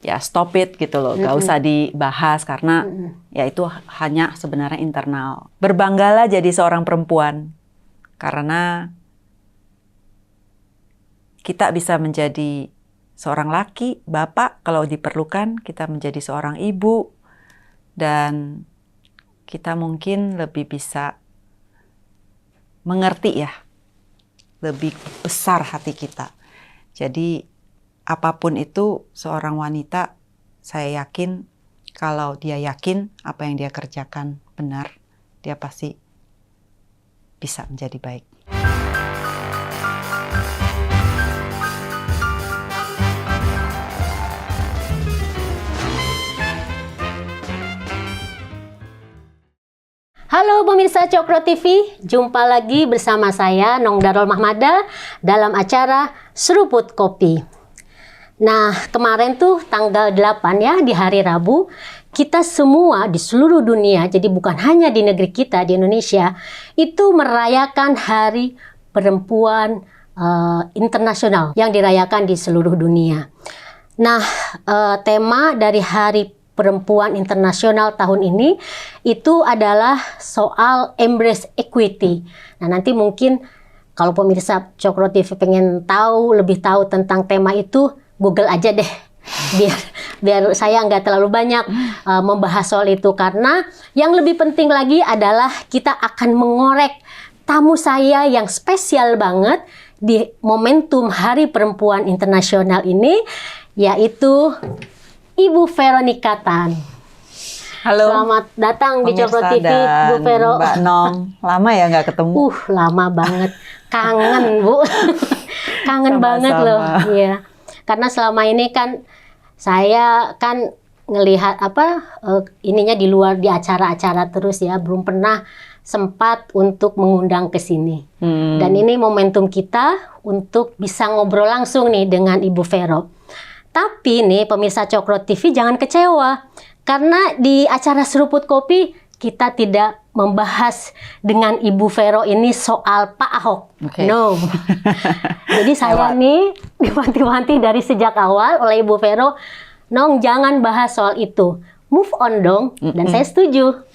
ya stop it gitu loh, gak usah dibahas karena ya itu hanya sebenarnya internal. Berbanggalah jadi seorang perempuan karena kita bisa menjadi seorang laki, bapak kalau diperlukan, kita menjadi seorang ibu, dan kita mungkin lebih bisa mengerti ya, lebih besar hati kita. Jadi apapun itu seorang wanita, saya yakin kalau dia yakin apa yang dia kerjakan benar, dia pasti bisa menjadi baik. Halo pemirsa Cokro TV, jumpa lagi bersama saya Nong Darul Mahmada dalam acara Seruput Kopi. Nah, kemarin tuh tanggal 8 ya, di hari Rabu, kita semua di seluruh dunia, jadi bukan hanya di negeri kita, di Indonesia, itu merayakan Hari Perempuan Internasional yang dirayakan di seluruh dunia. Nah, tema dari Hari Perempuan Internasional tahun ini itu adalah soal embrace equity. Nah, nanti mungkin kalau pemirsa Cokro TV pengen lebih tahu tentang tema itu, Google aja deh. Biar saya nggak terlalu banyak membahas soal itu, karena yang lebih penting lagi adalah kita akan mengorek tamu saya yang spesial banget di momentum Hari Perempuan Internasional ini, yaitu Ibu Veronica Tan. Halo. Selamat datang di Cokro TV, Bu Vero. Mbak Nong, lama ya nggak ketemu? Lama banget. Kangen, Bu. Kangen banget loh. Iya. Karena selama ini kan saya kan ngelihat ininya di luar, di acara-acara terus ya, belum pernah sempat untuk mengundang ke sini. Dan ini momentum kita untuk bisa ngobrol langsung nih dengan Ibu Vero. Tapi nih pemirsa Cokro TV jangan kecewa, karena di acara Seruput Kopi kita tidak membahas dengan Ibu Vero ini soal Pak Ahok. Okay. No. Jadi saya nih diwanti-wanti dari sejak awal oleh Ibu Vero, Nong jangan bahas soal itu, move on dong. Dan saya setuju.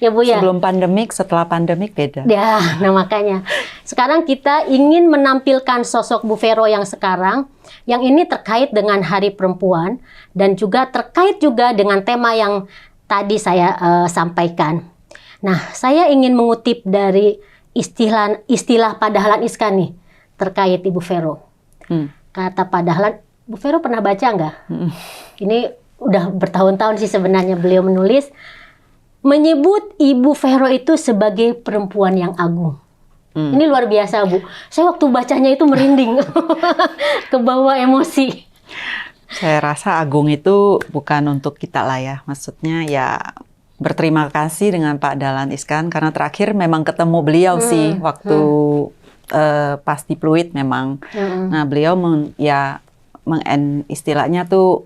Ya Bu ya. Sebelum pandemik, setelah pandemik beda. Ya, nah makanya. Sekarang kita ingin menampilkan sosok Bu Vero yang sekarang, yang ini terkait dengan Hari Perempuan dan juga terkait juga dengan tema yang tadi saya sampaikan. Nah, saya ingin mengutip dari istilah Pak Dahlan Iskan nih terkait Ibu Vero. Kata Pak Dahlan, Bu Vero pernah baca nggak? Ini udah bertahun-tahun sih sebenarnya beliau menulis, menyebut Ibu Vero itu sebagai perempuan yang agung. Ini luar biasa, Bu. Saya waktu bacanya itu merinding, kebawa emosi. Saya rasa agung itu bukan untuk kita lah ya. Maksudnya ya berterima kasih dengan Pak Dahlan Iskan, karena terakhir memang ketemu beliau sih waktu pas di Pluit memang. Nah beliau istilahnya tuh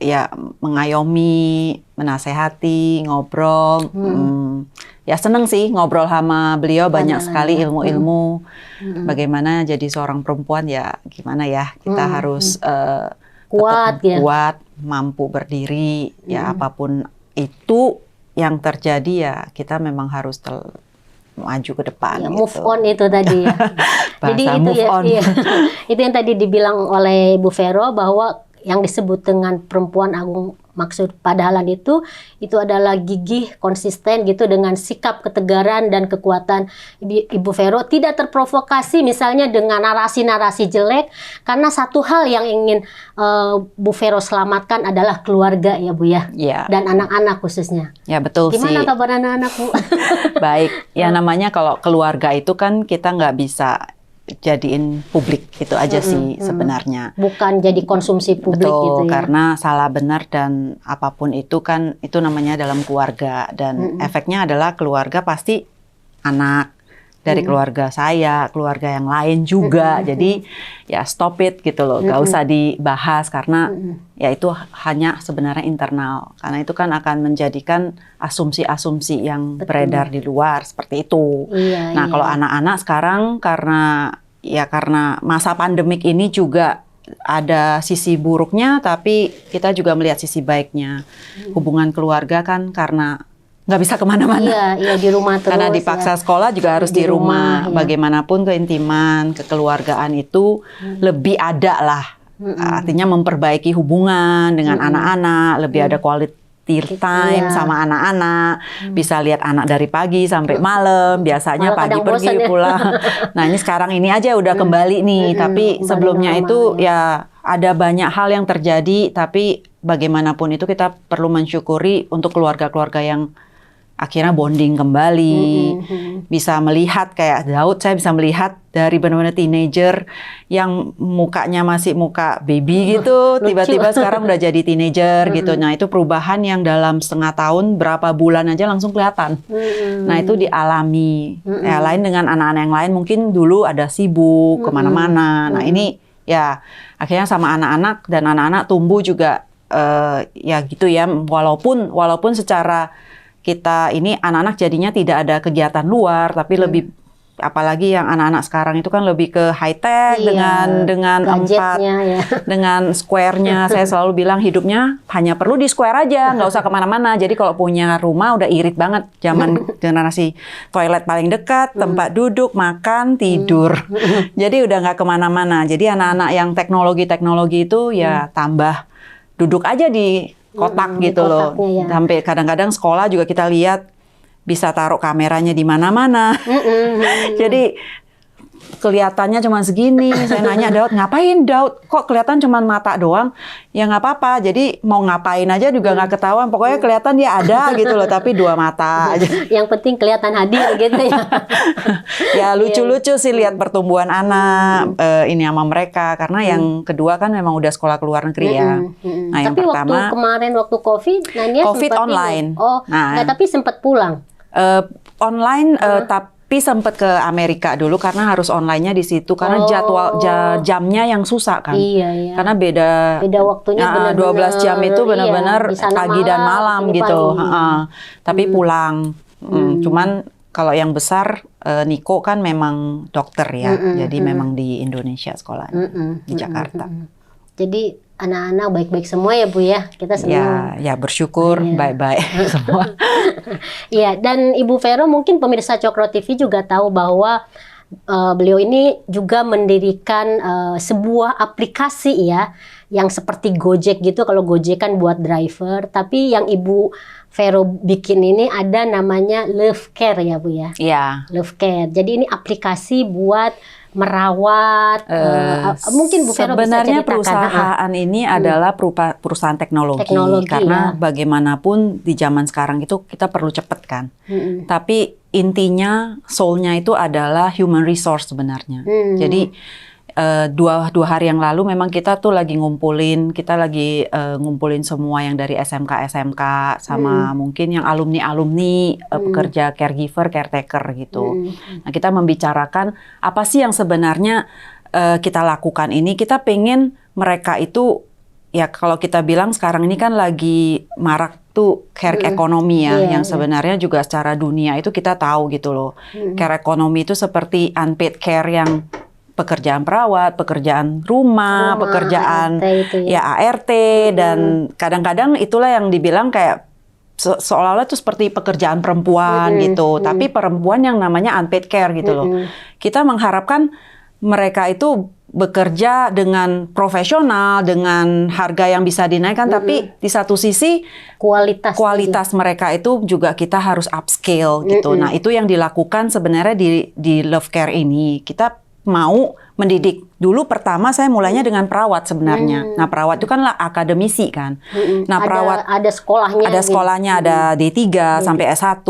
ya mengayomi, menasehati, ngobrol. Ya seneng sih ngobrol sama beliau, banyak sekali ilmu-ilmu. Bagaimana jadi seorang perempuan ya, gimana ya, kita harus kuat, kuat, mampu berdiri, ya apapun itu yang terjadi ya kita memang harus maju ke depan. Ya, gitu. Move on itu tadi ya. Jadi itu ya, iya. Itu yang tadi dibilang oleh Bu Vero, bahwa yang disebut dengan perempuan agung, maksud Pak Dahlan itu adalah gigih, konsisten gitu dengan sikap ketegaran dan kekuatan Ibu Vero, tidak terprovokasi misalnya dengan narasi-narasi jelek, karena satu hal yang ingin Bu Vero selamatkan adalah keluarga ya Bu ya, dan anak-anak khususnya. Ya betul. Gimana kabar anak-anak Bu? Baik, ya namanya kalau keluarga itu kan kita nggak bisa jadiin publik, itu aja sih sebenarnya. Bukan jadi konsumsi publik. Betul, gitu ya. karena salah benar dan apapun itu kan itu namanya dalam keluarga, dan efeknya adalah keluarga pasti anak dari keluarga saya, keluarga yang lain juga. Jadi ya stop it gitu loh, gak usah dibahas karena ya itu hanya sebenarnya internal. Karena itu kan akan menjadikan asumsi-asumsi yang beredar di luar seperti itu. Nah kalau anak-anak sekarang karena masa pandemik ini juga ada sisi buruknya, tapi kita juga melihat sisi baiknya. Hubungan keluarga kan karena nggak bisa kemana-mana. Iya, di rumah terus. Karena dipaksa sekolah juga harus di rumah. Ya. Bagaimanapun keintiman, kekeluargaan itu lebih ada lah. Artinya memperbaiki hubungan dengan anak-anak, lebih ada quality time sama anak-anak. Bisa lihat anak dari pagi sampai malam. Biasanya Malah pagi pergi bosan, ya. pulang. Nah ini sekarang ini aja udah kembali nih. Tapi sebelumnya normal, itu ya ada banyak hal yang terjadi. Tapi bagaimanapun itu kita perlu mensyukuri untuk keluarga-keluarga yang akhirnya bonding kembali, bisa melihat kayak Daud, saya bisa melihat dari benar-benar teenager yang mukanya masih muka baby gitu, tiba-tiba sekarang udah jadi teenager gitu. Nah itu perubahan yang dalam setengah tahun, berapa bulan aja langsung kelihatan. Nah itu dialami. Ya, lain dengan anak-anak yang lain mungkin dulu ada sibuk kemana-mana. Nah ini ya akhirnya sama anak-anak dan anak-anak tumbuh juga ya gitu ya, walaupun secara kita ini anak-anak jadinya tidak ada kegiatan luar, tapi lebih apalagi yang anak-anak sekarang itu kan lebih ke high tech dengan gadgetnya, dengan square-nya. Saya selalu bilang hidupnya hanya perlu di square aja, nggak usah kemana-mana. Jadi kalau punya rumah udah irit banget zaman generasi toilet paling dekat, tempat duduk, makan, tidur. Jadi udah nggak kemana-mana. Jadi anak-anak yang teknologi itu ya tambah duduk aja di kotak gitu loh. Ya. Sampai kadang-kadang sekolah juga kita lihat bisa taruh kameranya di mana-mana. Jadi kelihatannya cuma segini. Saya nanya Daud, ngapain Daud? Kok kelihatan cuma mata doang? Ya nggak apa-apa. Jadi mau ngapain aja juga nggak ketahuan. Pokoknya kelihatan dia ada gitu loh. Tapi dua mata aja. Yang penting kelihatan hadir gitu ya. Ya lucu-lucu sih lihat pertumbuhan anak ini sama mereka. Karena yang kedua kan memang udah sekolah ke luar negeri ya. Nah yang tapi pertama waktu COVID, dia COVID sempat online. Tapi sempat pulang. Online tapi sempat ke Amerika dulu karena harus online-nya di situ karena jamnya yang susah kan. Iya. Karena beda waktunya benar-benar 12 jam itu benar-benar pagi dan malam gitu. Tapi pulang. Cuman kalau yang besar Niko kan memang dokter ya. Jadi memang di Indonesia sekolahnya di Jakarta. Jadi anak-anak baik-baik semua ya Bu ya, kita senang. Ya bersyukur baik-baik semua. Iya, dan Ibu Vero mungkin pemirsa Cokro TV juga tahu bahwa beliau ini juga mendirikan sebuah aplikasi ya, yang seperti Gojek gitu. Kalau Gojek kan buat driver, tapi yang Ibu Vero bikin ini ada namanya Love Care ya Bu ya. Iya. Love Care. Jadi ini aplikasi buat merawat, mungkin Bu Vero bisa ceritakan. Sebenarnya perusahaan ini adalah perusahaan teknologi karena bagaimanapun di zaman sekarang itu kita perlu cepat kan. Tapi intinya soul-nya itu adalah human resource sebenarnya. Jadi dua hari yang lalu memang kita tuh lagi ngumpulin ngumpulin semua yang dari SMK sama mungkin yang alumni pekerja caregiver, caretaker gitu. Nah kita membicarakan apa sih yang sebenarnya kita lakukan ini. Kita pengen mereka itu ya kalau kita bilang sekarang ini kan lagi marak tuh care ekonomi ya, yang sebenarnya juga secara dunia itu kita tahu gitu loh. Care ekonomi itu seperti unpaid care yang pekerjaan perawat, pekerjaan rumah pekerjaan ART dan kadang-kadang itulah yang dibilang kayak seolah-olah itu seperti pekerjaan perempuan gitu. Tapi perempuan yang namanya unpaid care gitu loh. Kita mengharapkan mereka itu bekerja dengan profesional, dengan harga yang bisa dinaikkan, tapi di satu sisi kualitas mereka itu juga kita harus upscale gitu. Nah itu yang dilakukan sebenarnya di Love Care ini. Kita mau mendidik. Dulu pertama saya mulainya dengan perawat sebenarnya. Nah perawat itu kan akademisi kan. Nah perawat ada sekolahnya. Ada sekolahnya, ada D3 sampai S1.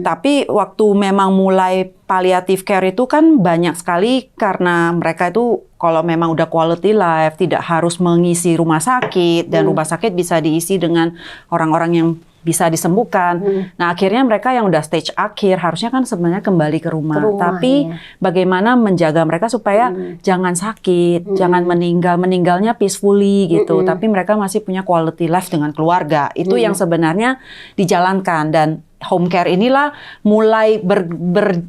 Tapi waktu memang mulai palliative care itu kan banyak sekali karena mereka itu kalau memang udah quality life tidak harus mengisi rumah sakit dan rumah sakit bisa diisi dengan orang-orang yang bisa disembuhkan. Nah akhirnya mereka yang udah stage akhir harusnya kan sebenarnya kembali ke rumah. Tapi bagaimana menjaga mereka supaya jangan sakit, jangan meninggalnya peacefully gitu. Tapi mereka masih punya quality life dengan keluarga. Itu yang sebenarnya dijalankan dan home care inilah mulai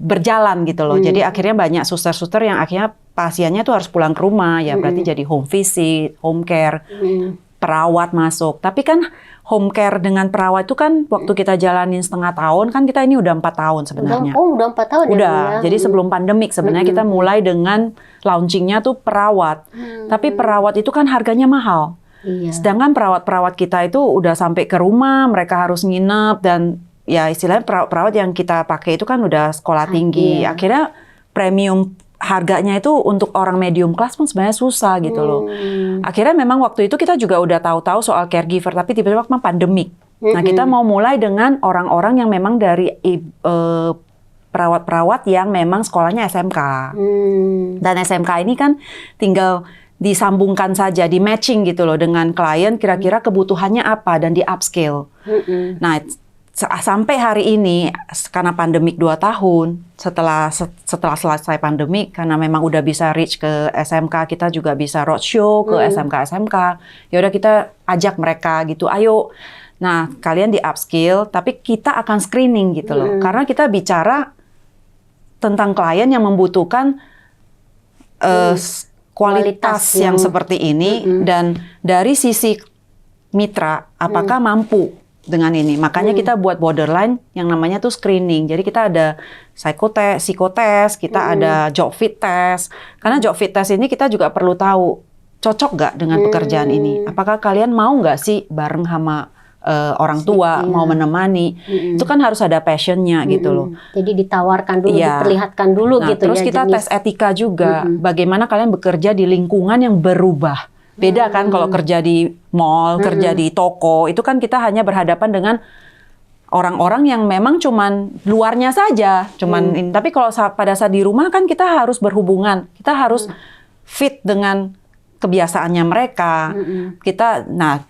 berjalan gitu loh. Jadi akhirnya banyak suster-suster yang akhirnya pasiennya tuh harus pulang ke rumah, ya berarti jadi home visit, home care, perawat masuk. Tapi kan home care dengan perawat itu kan waktu kita jalanin setengah tahun, kan kita ini udah 4 tahun sebenarnya. Udah 4 tahun udah, ya? Jadi sebelum pandemik sebenarnya kita mulai dengan launchingnya tuh perawat. Tapi perawat itu kan harganya mahal. Iya. Sedangkan perawat-perawat kita itu udah sampai ke rumah, mereka harus nginep dan ya istilahnya perawat yang kita pakai itu kan udah sekolah tinggi. Iya. Akhirnya premium harganya itu untuk orang medium class pun sebenarnya susah gitu loh. Akhirnya memang waktu itu kita juga udah tahu-tahu soal caregiver, tapi tiba-tiba memang pandemik. Nah kita mau mulai dengan orang-orang yang memang dari perawat-perawat yang memang sekolahnya SMK. Dan SMK ini kan tinggal disambungkan saja, di matching gitu loh dengan klien kira-kira kebutuhannya apa dan di upscale. Nah, sampai hari ini karena pandemik 2 tahun, setelah selesai pandemik karena memang udah bisa reach ke SMK, kita juga bisa roadshow ke SMK. Ya udah kita ajak mereka gitu, ayo. Nah, kalian di upscale tapi kita akan screening gitu loh. Karena kita bicara tentang klien yang membutuhkan kualitas yang seperti ini dan dari sisi mitra apakah mampu dengan ini. Makanya kita buat borderline yang namanya tuh screening. Jadi kita ada psikotes, kita ada job fit test. Karena job fit test ini kita juga perlu tahu cocok nggak dengan pekerjaan ini. Apakah kalian mau nggak sih bareng sama orang tua, mau menemani. Itu kan harus ada passionnya gitu loh. Jadi ditawarkan dulu, diperlihatkan dulu gitu terus ya. Terus kita tes etika juga. Bagaimana kalian bekerja di lingkungan yang berubah. Beda kan kalau kerja di mall, kerja di toko, itu kan kita hanya berhadapan dengan orang-orang yang memang cuman luarnya saja. Tapi kalau pada saat di rumah kan kita harus berhubungan. Kita harus fit dengan kebiasaannya mereka.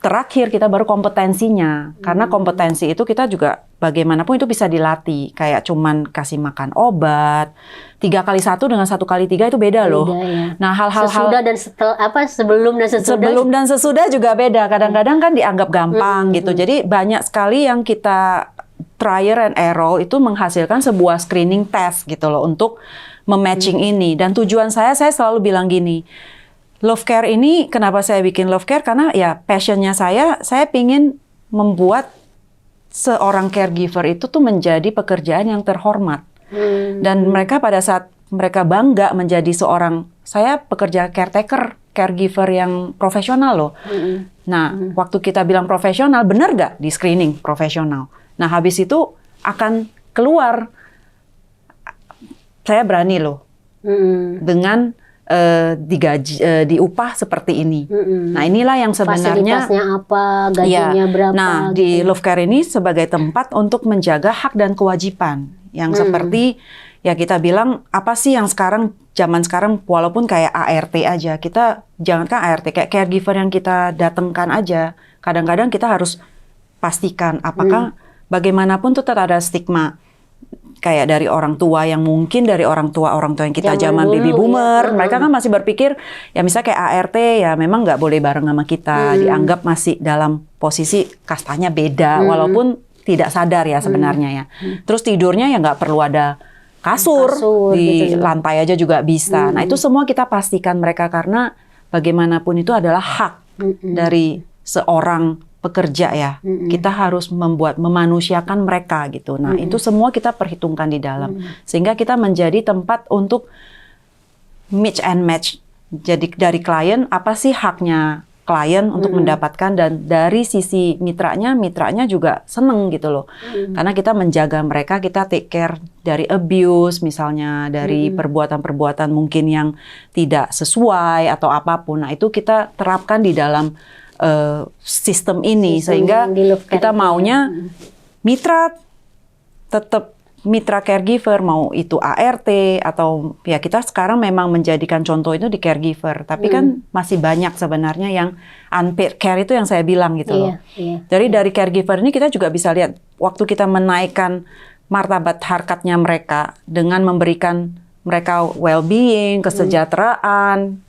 Terakhir kita baru kompetensinya. Karena kompetensi itu kita juga bagaimanapun itu bisa dilatih. Kayak cuman kasih makan obat. 3x1 dengan 1x3 itu beda loh. Ya. Nah, hal-hal sesudah dan sebelum dan sesudah. Sebelum dan sesudah juga beda. Kadang-kadang kan dianggap gampang gitu. Jadi banyak sekali yang kita trial and error itu menghasilkan sebuah screening test gitu loh untuk mematching ini. Dan tujuan saya selalu bilang gini. Love Care ini, kenapa saya bikin Love Care? Karena ya passionnya saya pingin membuat seorang caregiver itu tuh menjadi pekerjaan yang terhormat. Dan mereka pada saat mereka bangga menjadi seorang, saya pekerja caretaker, caregiver yang profesional loh. Nah, waktu kita bilang profesional, benar nggak di screening profesional? Nah, habis itu akan keluar, saya berani loh, dengan digaji, diupah seperti ini. Nah, inilah yang sebenarnya fasilitasnya apa, gajinya berapa. Nah, di Love Care ini sebagai tempat untuk menjaga hak dan kewajiban yang seperti ya kita bilang apa sih yang zaman sekarang walaupun kayak ART aja, kita jangankan ART, kayak caregiver yang kita datangkan aja, kadang-kadang kita harus pastikan apakah bagaimanapun tuh tetap ada stigma. Kayak dari orang tua yang mungkin dari orang tua yang kita zaman baby boomer, mereka kan masih berpikir ya misalnya kayak ART ya memang nggak boleh bareng sama kita, dianggap masih dalam posisi kastanya beda, walaupun tidak sadar ya sebenarnya ya. Terus tidurnya ya nggak perlu ada kasur di gitu. Lantai aja juga bisa. Nah itu semua kita pastikan mereka karena bagaimanapun itu adalah hak dari seorang pekerja ya, kita harus memanusiakan mereka gitu. Nah itu semua kita perhitungkan di dalam, sehingga kita menjadi tempat untuk mix and match. Jadi dari klien apa sih haknya klien untuk mendapatkan, dan dari sisi mitranya juga seneng gitu loh, karena kita menjaga mereka, kita take care dari abuse misalnya, dari perbuatan-perbuatan mungkin yang tidak sesuai atau apapun. Nah itu kita terapkan di dalam sistem ini, sehingga kita maunya mitra tetap mitra caregiver, mau itu ART atau ya kita sekarang memang menjadikan contoh itu di caregiver, tapi kan masih banyak sebenarnya yang unpaid care itu yang saya bilang gitu loh. Jadi dari caregiver ini kita juga bisa lihat waktu kita menaikkan martabat harkatnya mereka dengan memberikan mereka well-being, kesejahteraan,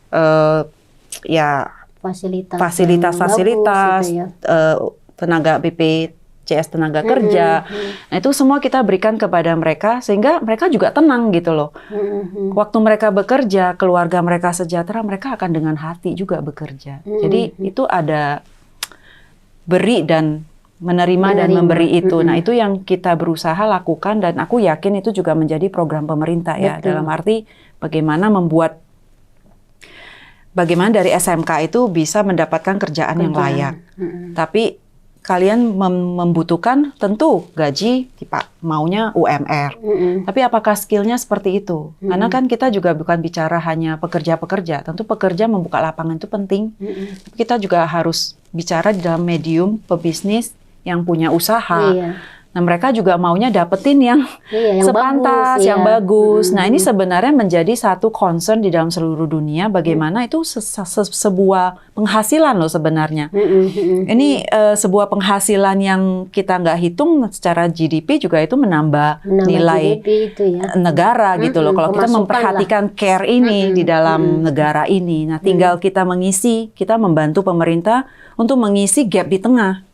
ya fasilitas-fasilitas, gitu ya. tenaga BPJS BPJS Tenaga Kerja. Nah, itu semua kita berikan kepada mereka sehingga mereka juga tenang gitu loh. Waktu mereka bekerja, keluarga mereka sejahtera, mereka akan dengan hati juga bekerja. Jadi itu ada beri dan menerima dan memberi itu. Nah, itu yang kita berusaha lakukan dan aku yakin itu juga menjadi program pemerintah ya. Dalam arti bagaimana dari SMK itu bisa mendapatkan kerjaan yang layak. Tapi kalian membutuhkan tentu gaji, maunya UMR. Tapi apakah skillnya seperti itu? Karena kan kita juga bukan bicara hanya pekerja-pekerja. Tentu pekerja membuka lapangan itu penting. Tapi kita juga harus bicara di dalam medium pebisnis yang punya usaha. Nah, mereka juga maunya dapetin yang sepantas, yang bagus. Nah, ini sebenarnya menjadi satu concern di dalam seluruh dunia. Bagaimana itu sebuah penghasilan loh sebenarnya. Ini sebuah penghasilan yang kita nggak hitung secara GDP juga itu menambah nilai itu ya. Negara gitu loh. Kalau kita memperhatikan care ini di dalam negara ini. Nah, tinggal kita membantu pemerintah untuk mengisi gap di tengah.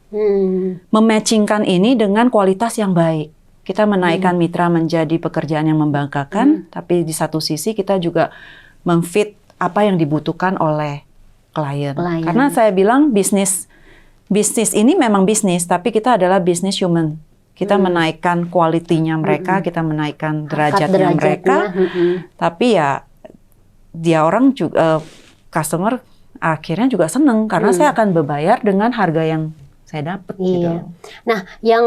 Mematchingkan ini dengan kualitas yang baik. Kita menaikkan mitra menjadi pekerjaan yang membanggakan, tapi di satu sisi kita juga memfit apa yang dibutuhkan oleh klien. Karena saya bilang bisnis ini memang bisnis, tapi kita adalah bisnis human. Kita menaikkan kualitinya mereka, kita menaikkan derajatnya mereka, tapi ya dia orang juga customer akhirnya juga seneng karena saya akan berbayar dengan harga yang saya dapat. Gitu. Nah, yang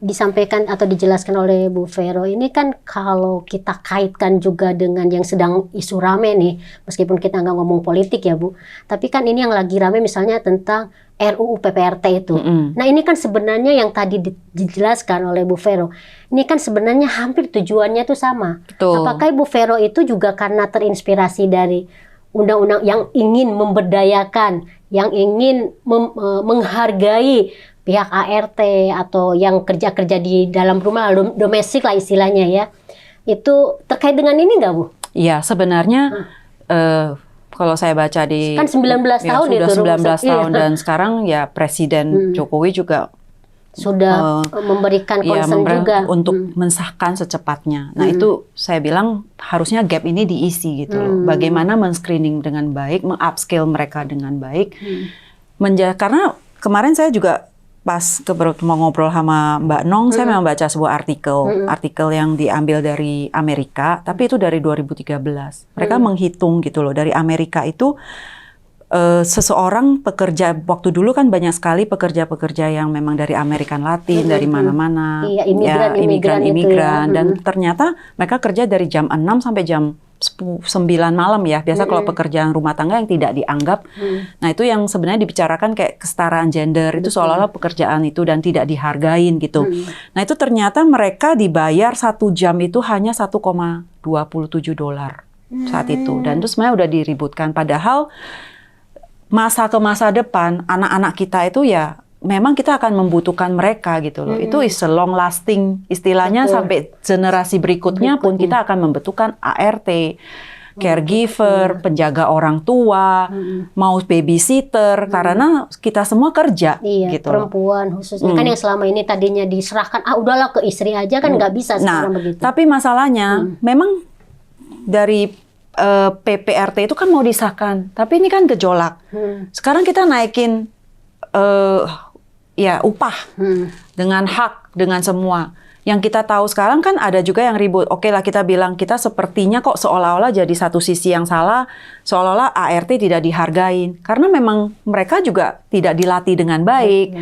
disampaikan atau dijelaskan oleh Bu Vero ini kan kalau kita kaitkan juga dengan yang sedang isu rame nih, meskipun kita nggak ngomong politik ya Bu, tapi kan ini yang lagi rame misalnya tentang RUU PPRT itu. Nah, ini kan sebenarnya yang tadi dijelaskan oleh Bu Vero, ini kan sebenarnya hampir tujuannya tuh sama. Apakah Bu Vero itu juga karena terinspirasi dari undang-undang yang ingin memberdayakan, yang ingin menghargai pihak ART atau yang kerja-kerja di dalam rumah, domestik lah istilahnya ya. Itu terkait dengan ini nggak Bu? Iya, sebenarnya kalau saya baca di kan 19 tahun sudah itu 19 tahun dan sekarang ya Presiden Jokowi juga sudah memberikan concern juga untuk mensahkan secepatnya. Nah, itu saya bilang harusnya gap ini diisi gitu loh. Bagaimana men-screening dengan baik, meng-upskill mereka dengan baik. Karena kemarin saya juga pas mau ngobrol sama Mbak Nong, saya memang baca sebuah artikel yang diambil dari Amerika, tapi itu dari 2013. Mereka menghitung gitu loh, dari Amerika itu seseorang pekerja, waktu dulu kan banyak sekali pekerja-pekerja yang memang dari Amerikan Latin, dari mana-mana, imigran, dan ternyata mereka kerja dari jam 6 sampai jam 9 malam ya, biasa kalau pekerjaan rumah tangga yang tidak dianggap. Nah, itu yang sebenarnya dibicarakan kayak kesetaraan gender, itu seolah-olah pekerjaan itu dan tidak dihargain gitu. Nah, itu ternyata mereka dibayar 1 jam itu hanya $1,27 saat itu, dan itu sebenarnya udah diributkan, padahal masa ke masa depan, anak-anak kita itu ya memang kita akan membutuhkan mereka gitu loh. Itu is a long lasting, istilahnya sampai generasi berikutnya pun kita akan membutuhkan ART, caregiver, penjaga orang tua, mau babysitter, karena kita semua kerja gitu. Perempuan khususnya kan yang selama ini tadinya diserahkan, udahlah ke istri aja kan nggak bisa sekarang begitu. Tapi masalahnya memang dari PPRT itu kan mau disahkan, tapi ini kan gejolak. Sekarang kita naikin ya upah dengan hak, dengan semua. Yang kita tahu sekarang kan ada juga yang ribut. Oke lah, kita bilang kita sepertinya kok seolah-olah jadi satu sisi yang salah, seolah-olah ART tidak dihargain. Karena memang mereka juga tidak dilatih dengan baik.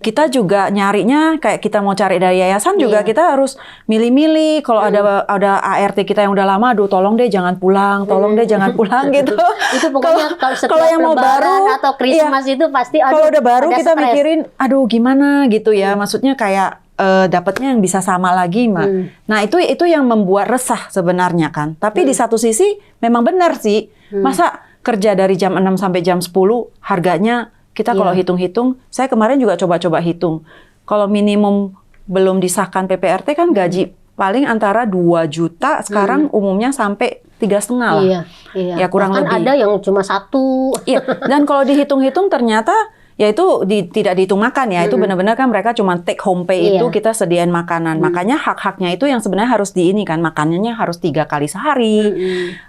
Kita juga nyarinya kayak kita mau cari dari yayasan juga kita harus milih-milih. Kalau ada ART kita yang udah lama, aduh tolong deh jangan pulang, tolong deh jangan pulang gitu. Itu pokoknya kalau yang mau baru atau Christmas itu pasti kalau udah baru kita mikirin, aduh gimana gitu ya. Maksudnya kayak dapatnya yang bisa sama lagi, Mbak. Nah, itu yang membuat resah sebenarnya kan. Tapi di satu sisi memang benar sih. Masa kerja dari jam 6 sampai jam 10 harganya kita kalau hitung-hitung, saya kemarin juga coba-coba hitung. Kalau minimum belum disahkan PPRT kan gaji paling antara 2 juta, sekarang umumnya sampai 3,5 lah. Iya. Ya kurang bahkan lebih. Ada yang cuma 1. Iya. Dan kalau dihitung-hitung ternyata Ya itu tidak dihitung makan ya, itu benar-benar kan mereka cuma take home pay itu kita sediain makanan. Makanya hak-haknya itu yang sebenarnya harus kan makanannya harus 3 kali sehari,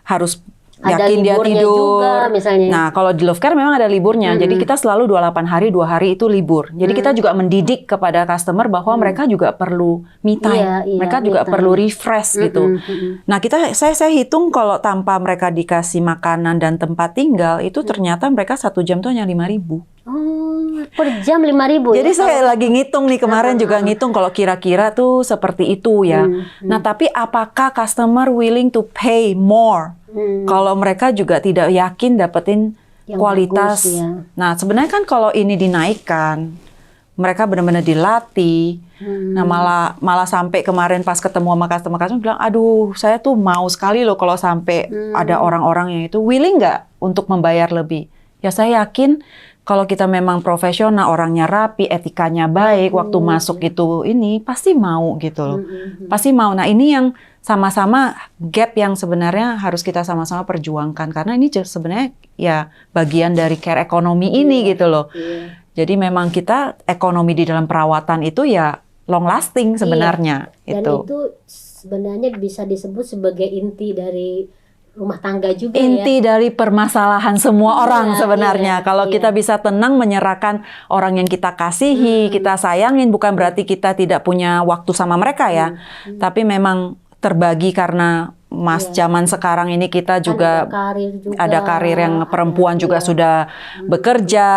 harus ada yakin dia tidur. Juga, misalnya. Nah kalau di Love Care memang ada liburnya, jadi kita selalu 28 hari 2 hari itu libur. Jadi kita juga mendidik kepada customer bahwa mereka juga perlu me time, mereka juga perlu refresh gitu. Nah saya hitung kalau tanpa mereka dikasih makanan dan tempat tinggal itu ternyata mereka 1 jam tuh hanya 5.000. Oh, per jam 5.000. Jadi saya lagi ngitung nih kemarin juga ngitung kalau kira-kira tuh seperti itu ya. Nah tapi apakah customer willing to pay more? Kalau mereka juga tidak yakin dapetin yang kualitas. Bagus, ya. Nah sebenarnya kan kalau ini dinaikkan, mereka benar-benar dilatih. Nah malah sampai kemarin pas ketemu sama customer bilang, aduh saya tuh mau sekali loh kalau sampai ada orang-orang yang itu willing nggak untuk membayar lebih. Ya saya yakin kalau kita memang profesional, orangnya rapi, etikanya baik, waktu masuk itu ini pasti mau gitu loh. Pasti mau. Nah ini yang sama-sama gap yang sebenarnya harus kita sama-sama perjuangkan. Karena ini sebenarnya ya bagian dari care ekonomi ini gitu loh. Jadi memang kita ekonomi di dalam perawatan itu ya long lasting sebenarnya. Dan itu sebenarnya bisa disebut sebagai inti dari rumah tangga juga inti dari permasalahan semua orang sebenarnya. Kalau kita bisa tenang menyerahkan orang yang kita kasihi, kita sayangin, bukan berarti kita tidak punya waktu sama mereka ya. Tapi memang terbagi karena zaman sekarang ini kita juga ada karir yang perempuan juga sudah bekerja.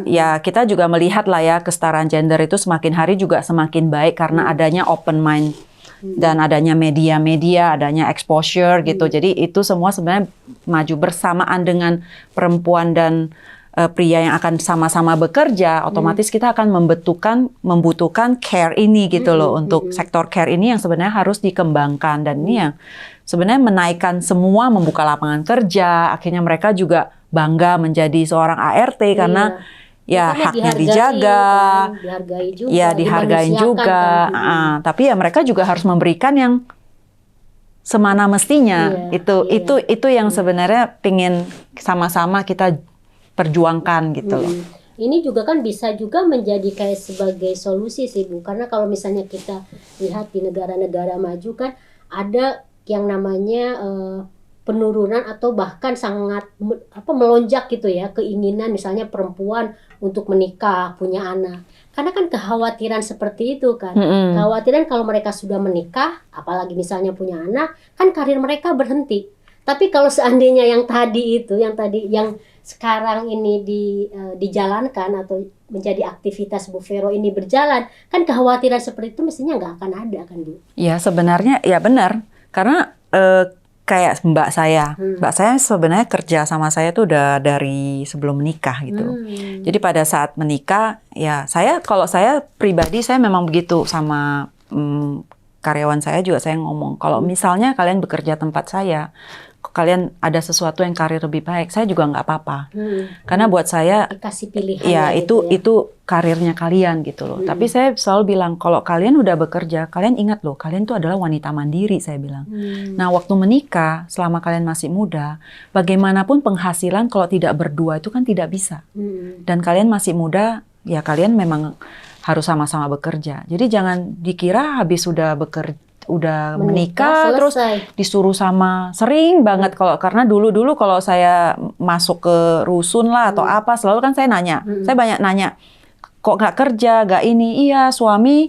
Ya kita juga melihat lah ya kesetaraan gender itu semakin hari juga semakin baik karena adanya open mind. Dan adanya media-media, adanya exposure gitu. Jadi itu semua sebenarnya maju bersamaan dengan perempuan dan pria yang akan sama-sama bekerja. Otomatis kita akan membutuhkan care ini gitu loh. Untuk sektor care ini yang sebenarnya harus dikembangkan. Dan ini yang sebenarnya menaikkan semua, membuka lapangan kerja. Akhirnya mereka juga bangga menjadi seorang ART karena ya haknya dijaga, dihargai juga, ya dihargai juga. Tapi ya mereka juga harus memberikan yang semana mestinya. Itu yang sebenarnya pingin sama-sama kita perjuangkan gitu loh. Ini juga kan bisa juga menjadi kayak sebagai solusi sih Bu, karena kalau misalnya kita lihat di negara-negara maju kan ada yang namanya penurunan atau bahkan sangat melonjak gitu ya keinginan misalnya perempuan untuk menikah, punya anak. Karena kan kekhawatiran seperti itu kan. Kekhawatiran kalau mereka sudah menikah, apalagi misalnya punya anak, kan karir mereka berhenti. Tapi kalau seandainya yang sekarang ini dijalankan atau menjadi aktivitas Bu Vero ini berjalan, kan kekhawatiran seperti itu mestinya nggak akan ada kan Bu? Ya sebenarnya ya benar. Karena kayak mbak saya sebenarnya kerja sama saya tuh udah dari sebelum menikah gitu. Jadi pada saat menikah, ya kalau saya pribadi saya memang begitu sama karyawan saya juga saya ngomong. Kalau misalnya kalian bekerja tempat saya, kalian ada sesuatu yang karir lebih baik, saya juga nggak apa-apa. Karena buat saya, dikasih pilihan ya itu karirnya kalian gitu loh. Tapi saya selalu bilang, kalau kalian udah bekerja, kalian ingat loh, kalian tuh adalah wanita mandiri, saya bilang. Nah, waktu menikah, selama kalian masih muda, bagaimanapun penghasilan kalau tidak berdua itu kan tidak bisa. Dan kalian masih muda, ya kalian memang harus sama-sama bekerja. Jadi jangan dikira habis sudah menikah terus disuruh sama sering banget karena dulu kalau saya masuk ke rusun lah atau apa selalu kan saya nanya, saya banyak nanya, kok nggak kerja, nggak ini, iya suami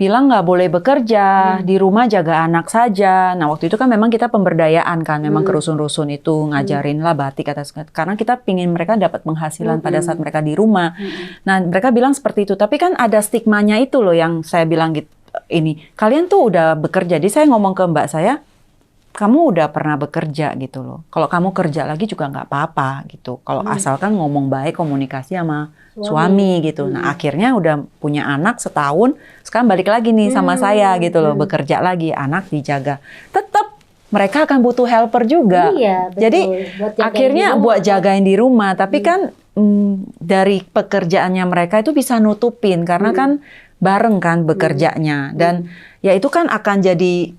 bilang nggak boleh bekerja, di rumah jaga anak saja. Nah waktu itu kan memang kita pemberdayaan kan, memang ke rusun-rusun itu ngajarin lah batik karena kita pingin mereka dapat penghasilan pada saat mereka di rumah. Nah mereka bilang seperti itu, tapi kan ada stigmanya itu loh yang saya bilang gitu. Ini kalian tuh udah bekerja, jadi saya ngomong ke mbak saya, kamu udah pernah bekerja gitu loh. Kalau kamu kerja lagi juga nggak apa-apa gitu. Kalau asalkan ngomong baik, komunikasi sama suami gitu. Nah akhirnya udah punya anak setahun, sekarang balik lagi nih sama saya gitu loh, bekerja lagi, anak dijaga. Tetap mereka akan butuh helper juga. Iya, betul. Jadi akhirnya buat jagain di rumah, tapi kan dari pekerjaannya mereka itu bisa nutupin karena kan bareng kan bekerjanya dan ya itu kan akan jadi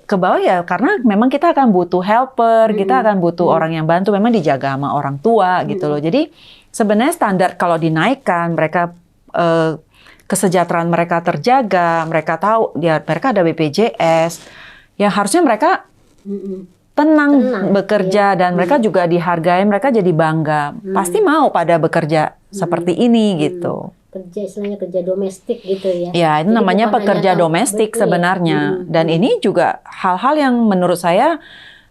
ke bawah ya karena memang kita akan butuh helper, kita akan butuh orang yang bantu, memang dijaga sama orang tua gitu loh. Jadi sebenarnya standar kalau dinaikkan, mereka kesejahteraan mereka terjaga, mereka tahu ya mereka ada BPJS, ya harusnya mereka tenang bekerja dan mereka juga dihargai, mereka jadi bangga, pasti mau pada bekerja seperti ini gitu. Kerja istilahnya kerja domestik gitu ya. Ya itu Jadi namanya bukan pekerja hanya domestik betul, sebenarnya. Dan ini juga hal-hal yang menurut saya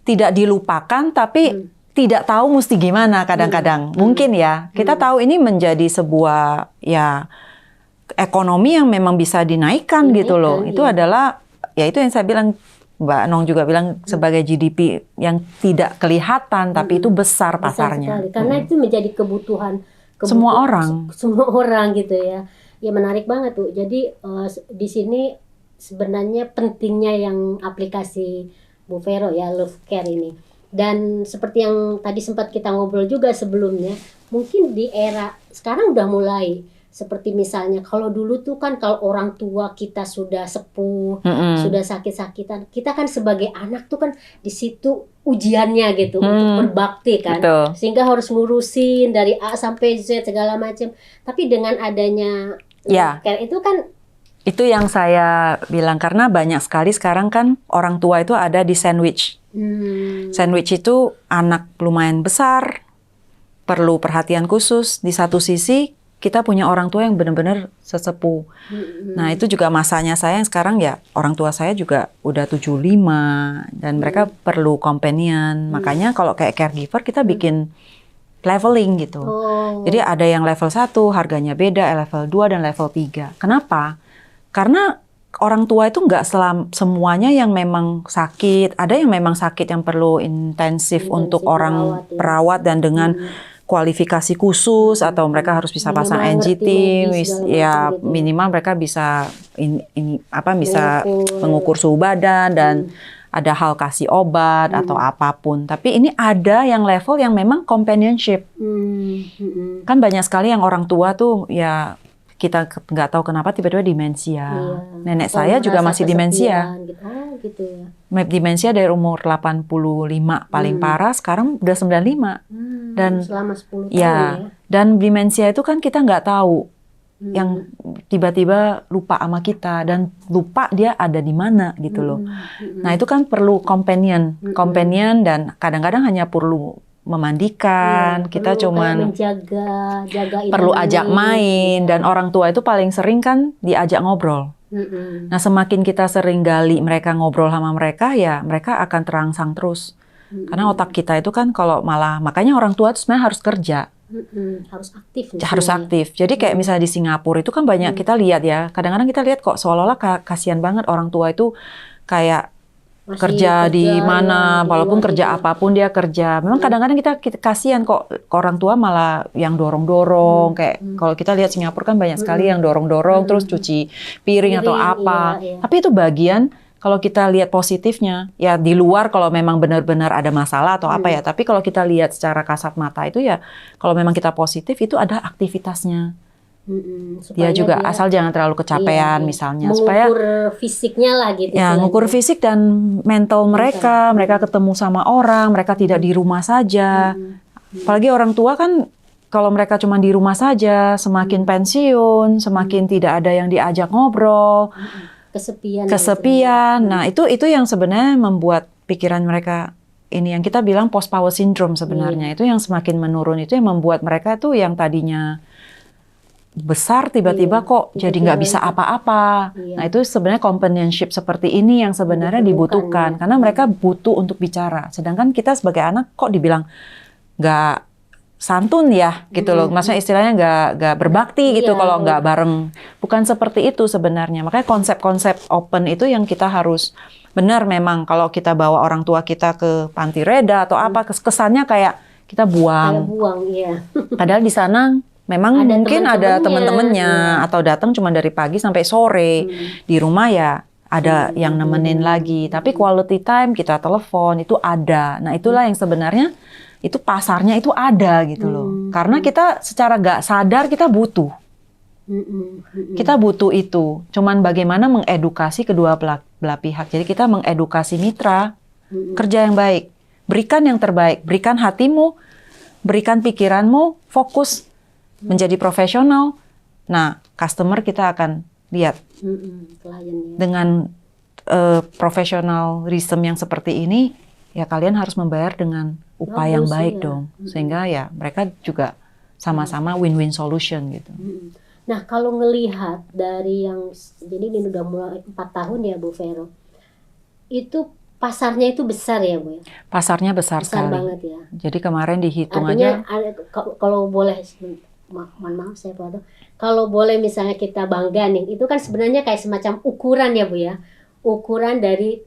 tidak dilupakan tapi tidak tahu mesti gimana kadang-kadang. Mungkin ya, kita tahu ini menjadi sebuah ya ekonomi yang memang bisa dinaikkan gitu loh. Itu adalah ya itu yang saya bilang, Mbak Nong juga bilang sebagai GDP yang tidak kelihatan tapi itu besar pasarnya. Sekali. Karena itu menjadi kebutuhan semua orang gitu ya. Ya menarik banget tuh. Jadi di sini sebenarnya pentingnya yang aplikasi Bu Vero ya, Love Care ini. Dan seperti yang tadi sempat kita ngobrol juga sebelumnya, mungkin di era sekarang udah mulai seperti misalnya kalau dulu tuh kan kalau orang tua kita sudah sepuh, sudah sakit-sakitan, kita kan sebagai anak tuh kan di situ ujiannya gitu untuk berbakti kan. Betul. Sehingga harus ngurusin dari A sampai Z segala macam. Tapi dengan adanya care itu kan itu yang saya bilang karena banyak sekali sekarang kan orang tua itu ada di sandwich. Sandwich itu anak lumayan besar, perlu perhatian khusus. Di satu sisi kita punya orang tua yang benar-benar sesepuh. Nah itu juga masanya saya yang sekarang ya orang tua saya juga udah 75 dan mereka perlu companion. Makanya kalau kayak caregiver kita bikin leveling gitu. Jadi ada yang level 1 harganya beda, level 2 dan level 3. Kenapa? Karena orang tua itu nggak semuanya yang memang sakit. Ada yang memang sakit yang perlu intensif untuk orang perawat dan dengan kualifikasi khusus atau mereka harus bisa pasang NGT, ya minimal mereka bisa bisa mengukur suhu badan dan ada hal kasih obat atau apapun. Tapi ini ada yang level yang memang companionship. Kan banyak sekali yang orang tua tuh ya kita nggak tahu kenapa tiba-tiba demensia. Nenek saya juga masih demensia. Gitu ya. Demensia dari umur 85 paling parah, sekarang udah 95. Dan selama 10 tahun ya. Dan demensia itu kan kita nggak tahu. Yang tiba-tiba lupa sama kita dan lupa dia ada di mana gitu loh. Nah, itu kan perlu companion dan kadang-kadang hanya perlu memandikan, kita cuman jaga perlu ajak main dan orang tua itu paling sering kan diajak ngobrol. Nah semakin kita sering gali mereka ngobrol sama mereka ya mereka akan terangsang terus. Karena otak kita itu kan kalau malah makanya orang tua itu sebenarnya harus kerja. Harus aktif. Jadi kayak misalnya di Singapura itu kan banyak kita lihat ya. Kadang-kadang kita lihat kok seolah-olah kasihan banget orang tua itu kayak kerja di mana, walaupun kerja apapun dia kerja. Memang kadang-kadang kita kasihan kok orang tua malah yang dorong-dorong. Kayak kalau kita lihat Singapura kan banyak sekali yang dorong-dorong terus cuci piring atau apa. Tapi itu bagian kalau kita lihat positifnya. Ya di luar kalau memang benar-benar ada masalah atau apa ya. Tapi kalau kita lihat secara kasat mata itu ya kalau memang kita positif itu ada aktivitasnya. Dia juga asal jangan terlalu kecapean misalnya supaya mengukur fisiknya lah gitu. Ya, mengukur fisik dan mental mereka ketemu sama orang, mereka tidak di rumah saja. Apalagi orang tua kan kalau mereka cuma di rumah saja, semakin pensiun, semakin tidak ada yang diajak ngobrol. Kesepian. Nah, itu yang sebenarnya membuat pikiran mereka ini yang kita bilang post power syndrome sebenarnya. Itu yang semakin menurun, itu yang membuat mereka tuh yang tadinya besar tiba-tiba kok jadi nggak bisa apa-apa. Nah itu sebenarnya companionship seperti ini yang sebenarnya dibutuhkan karena mereka butuh untuk bicara. Sedangkan kita sebagai anak kok dibilang nggak santun ya gitu loh. Maksudnya istilahnya nggak berbakti gitu kalau nggak bareng. Bukan seperti itu sebenarnya. Makanya konsep-konsep open itu yang kita harus benar memang kalau kita bawa orang tua kita ke panti reda atau apa kesannya kayak kita buang. Padahal di sana memang mungkin ada teman-temannya atau datang cuma dari pagi sampai sore. Di rumah ya ada yang nemenin lagi. Tapi quality time kita telepon itu ada. Nah itulah yang sebenarnya itu pasarnya itu ada gitu loh. Karena kita secara nggak sadar kita butuh. Kita butuh itu. Cuman bagaimana mengedukasi kedua belah pihak. Jadi kita mengedukasi mitra. Kerja yang baik. Berikan yang terbaik. Berikan hatimu. Berikan pikiranmu. Fokus menjadi profesional. Nah, customer kita akan lihat kliennya. Dengan profesionalisme yang seperti ini, ya kalian harus membayar dengan upah yang baik dong, sehingga ya mereka juga sama-sama win-win solution gitu. Nah, kalau ngelihat dari yang, jadi ini udah mulai 4 tahun ya Bu Vero, itu pasarnya itu besar ya Bu ya? Pasarnya besar sekali. Banget ya. Jadi kemarin dihitung artinya, aja. Kalau boleh, mohon maaf saya potong. Kalau boleh misalnya kita bangga nih, itu kan sebenarnya kayak semacam ukuran ya Bu ya, ukuran dari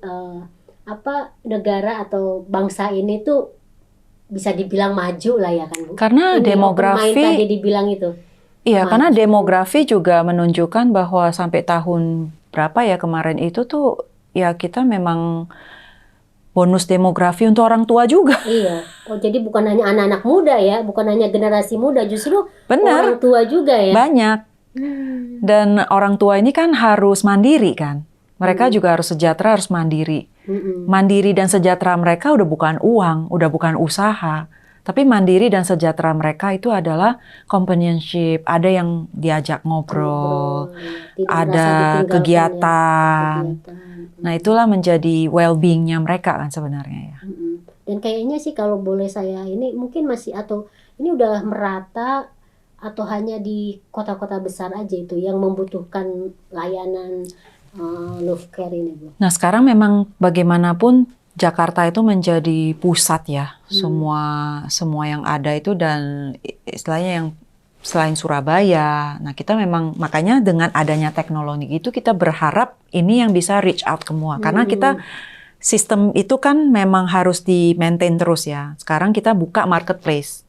negara atau bangsa ini tuh bisa dibilang maju lah ya kan Bu. Karena ini demografi tadi dibilang itu. Iya, karena demografi juga menunjukkan bahwa sampai tahun berapa ya kemarin itu tuh ya kita memang bonus demografi untuk orang tua juga. Iya. Oh, jadi bukan hanya anak-anak muda ya, bukan hanya generasi muda, justru Bener, orang tua juga ya. banyak. Dan orang tua ini kan harus mandiri kan. Mereka juga harus sejahtera, harus mandiri. Mandiri dan sejahtera mereka udah bukan uang, udah bukan usaha. Tapi mandiri dan sejahtera mereka itu adalah companionship, ada yang diajak ngobrol, ada kegiatan. Nah, itulah menjadi well-being-nya mereka kan sebenarnya ya. Dan kayaknya sih kalau boleh saya ini mungkin masih, atau ini udah merata atau hanya di kota-kota besar aja itu yang membutuhkan layanan love care ini Bu. Nah, sekarang memang bagaimanapun Jakarta itu menjadi pusat ya, semua yang ada itu, dan istilahnya yang selain Surabaya. Nah, kita memang makanya dengan adanya teknologi itu kita berharap ini yang bisa reach out ke semua. Karena kita sistem itu kan memang harus di-maintain terus ya. Sekarang kita buka marketplace.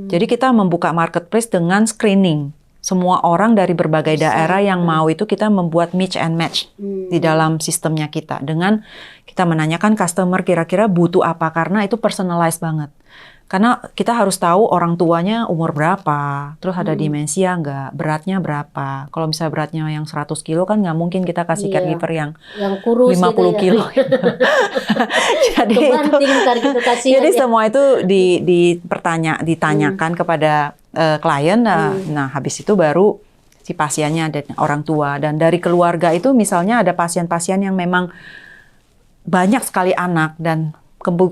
Jadi kita membuka marketplace dengan screening. Semua orang dari berbagai daerah yang mau itu kita membuat mix and match di dalam sistemnya kita. Dengan kita menanyakan customer kira-kira butuh apa, karena itu personalized banget. Karena kita harus tahu orang tuanya umur berapa, terus ada demensia nggak, beratnya berapa. Kalau misalnya beratnya yang 100 kilo kan nggak mungkin kita kasih caregiver yang kurus 50 kilo. Jadi semua itu ditanyakan kepada klien. Nah, habis itu baru si pasiennya dan orang tua. Dan dari keluarga itu misalnya ada pasien-pasien yang memang banyak sekali anak, dan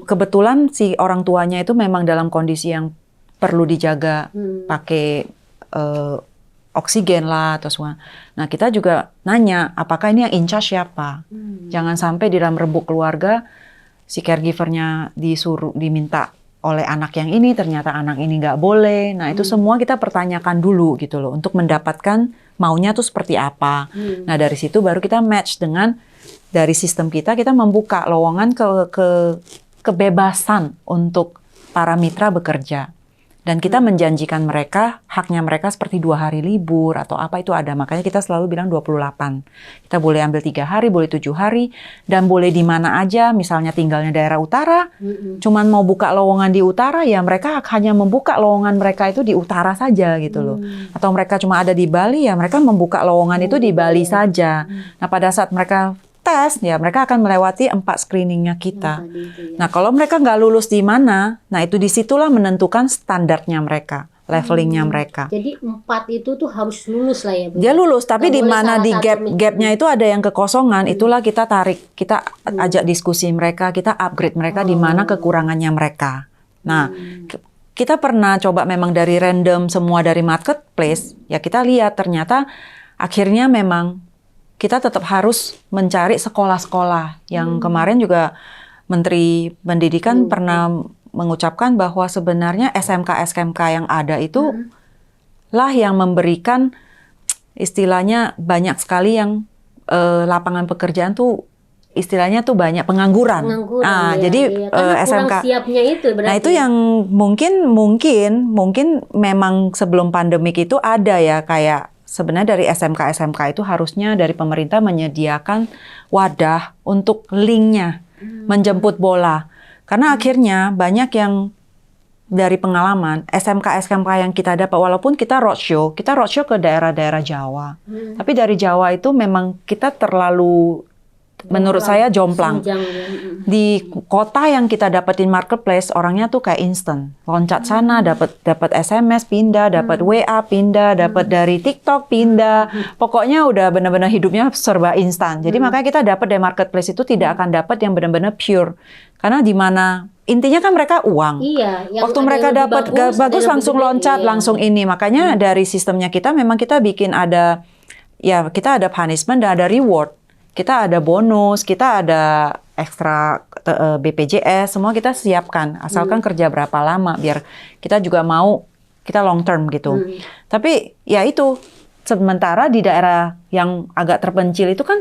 kebetulan si orang tuanya itu memang dalam kondisi yang perlu dijaga pakai oksigen lah atau semua. Nah, kita juga nanya apakah ini yang in charge siapa. Jangan sampai di dalam rembuk keluarga si caregivernya diminta oleh anak yang ini, ternyata anak ini nggak boleh. Nah, itu semua kita pertanyakan dulu gitu loh, untuk mendapatkan maunya tuh seperti apa. Nah, dari situ baru kita match dengan, dari sistem kita membuka lowongan kebebasan untuk para mitra bekerja. Dan kita menjanjikan mereka, haknya mereka seperti 2 hari libur atau apa itu ada. Makanya kita selalu bilang 28. Kita boleh ambil 3 hari, boleh 7 hari, dan boleh di mana aja. Misalnya tinggalnya daerah utara, cuman mau buka lowongan di utara, ya mereka hanya membuka lowongan mereka itu di utara saja gitu loh. Atau mereka cuma ada di Bali, ya mereka membuka lowongan itu di Bali saja. Nah, pada saat mereka tes, ya mereka akan melewati 4 screeningnya kita. Nah, kalau mereka nggak lulus di mana, nah itu disitulah menentukan standarnya mereka, levelingnya mereka. Jadi 4 itu tuh harus lulus lah ya Bu? Dia lulus, tapi di mana di gap-nya itu ada yang kekosongan, itulah kita tarik, kita ajak diskusi mereka, kita upgrade mereka di mana kekurangannya mereka. Nah, kita pernah coba memang dari random semua dari marketplace, ya kita lihat ternyata akhirnya memang kita tetap harus mencari sekolah-sekolah. Yang kemarin juga Menteri Pendidikan pernah mengucapkan bahwa sebenarnya SMK-SMK yang ada itu lah yang memberikan, istilahnya banyak sekali yang lapangan pekerjaan tuh, istilahnya tuh banyak pengangguran. Jadi SMK siapnya itu berarti. Nah, itu yang mungkin memang sebelum pandemik itu ada ya, kayak sebenarnya dari SMK itu harusnya dari pemerintah menyediakan wadah untuk linknya, menjemput bola. Karena akhirnya banyak yang dari pengalaman SMK yang kita dapat, walaupun kita roadshow ke daerah-daerah Jawa. Tapi dari Jawa itu memang kita terlalu menurut saya jomplang. Senjang, ya. Di kota yang kita dapetin marketplace, orangnya tuh kayak instant. Loncat sana, dapat SMS pindah, dapat WA pindah, dapat dari TikTok pindah. Pokoknya udah benar-benar hidupnya serba instan. Jadi makanya kita dapat dari marketplace itu tidak akan dapat yang benar-benar pure. Karena di mana intinya kan mereka uang. Iya, yang Waktu ada mereka yang lebih dapat bagus, bagus ada yang langsung lebih gede, loncat, iya. langsung ini. Makanya dari sistemnya kita memang kita bikin ada, ya kita ada punishment dan ada reward. Kita ada bonus, kita ada ekstra BPJS, semua kita siapkan. Asalkan kerja berapa lama, biar kita juga mau kita long term gitu. Tapi ya itu, sementara di daerah yang agak terpencil itu kan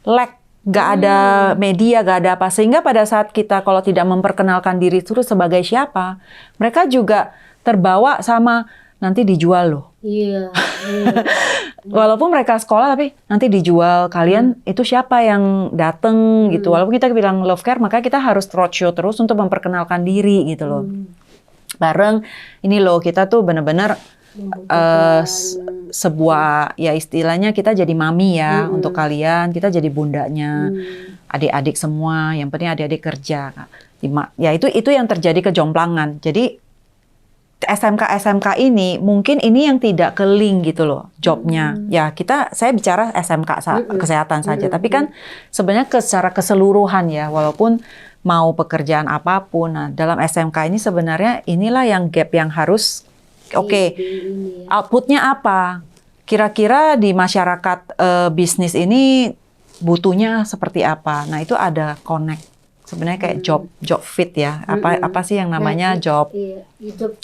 lag, nggak ada media, nggak ada apa. Sehingga pada saat kita kalau tidak memperkenalkan diri terus sebagai siapa, mereka juga terbawa sama nanti dijual loh. Iya. Walaupun mereka sekolah tapi nanti dijual, kalian itu siapa yang dateng gitu. Walaupun kita bilang love care, maka kita harus roadshow terus untuk memperkenalkan diri gitu loh. Bareng ini loh, kita tuh benar-benar sebuah, ya istilahnya kita jadi mami ya untuk kalian, kita jadi bundanya adik-adik semua, yang penting adik-adik kerja. Ya itu yang terjadi kejomplangan. Jadi SMK ini mungkin ini yang tidak ke link gitu loh jobnya. Ya saya bicara SMK kesehatan saja. Tapi kan sebenarnya secara keseluruhan ya, walaupun mau pekerjaan apapun, nah dalam SMK ini sebenarnya inilah yang gap yang harus outputnya apa? Kira-kira di masyarakat bisnis ini butuhnya seperti apa? Nah itu ada connect. Sebenarnya kayak job fit ya. Apa sih yang namanya job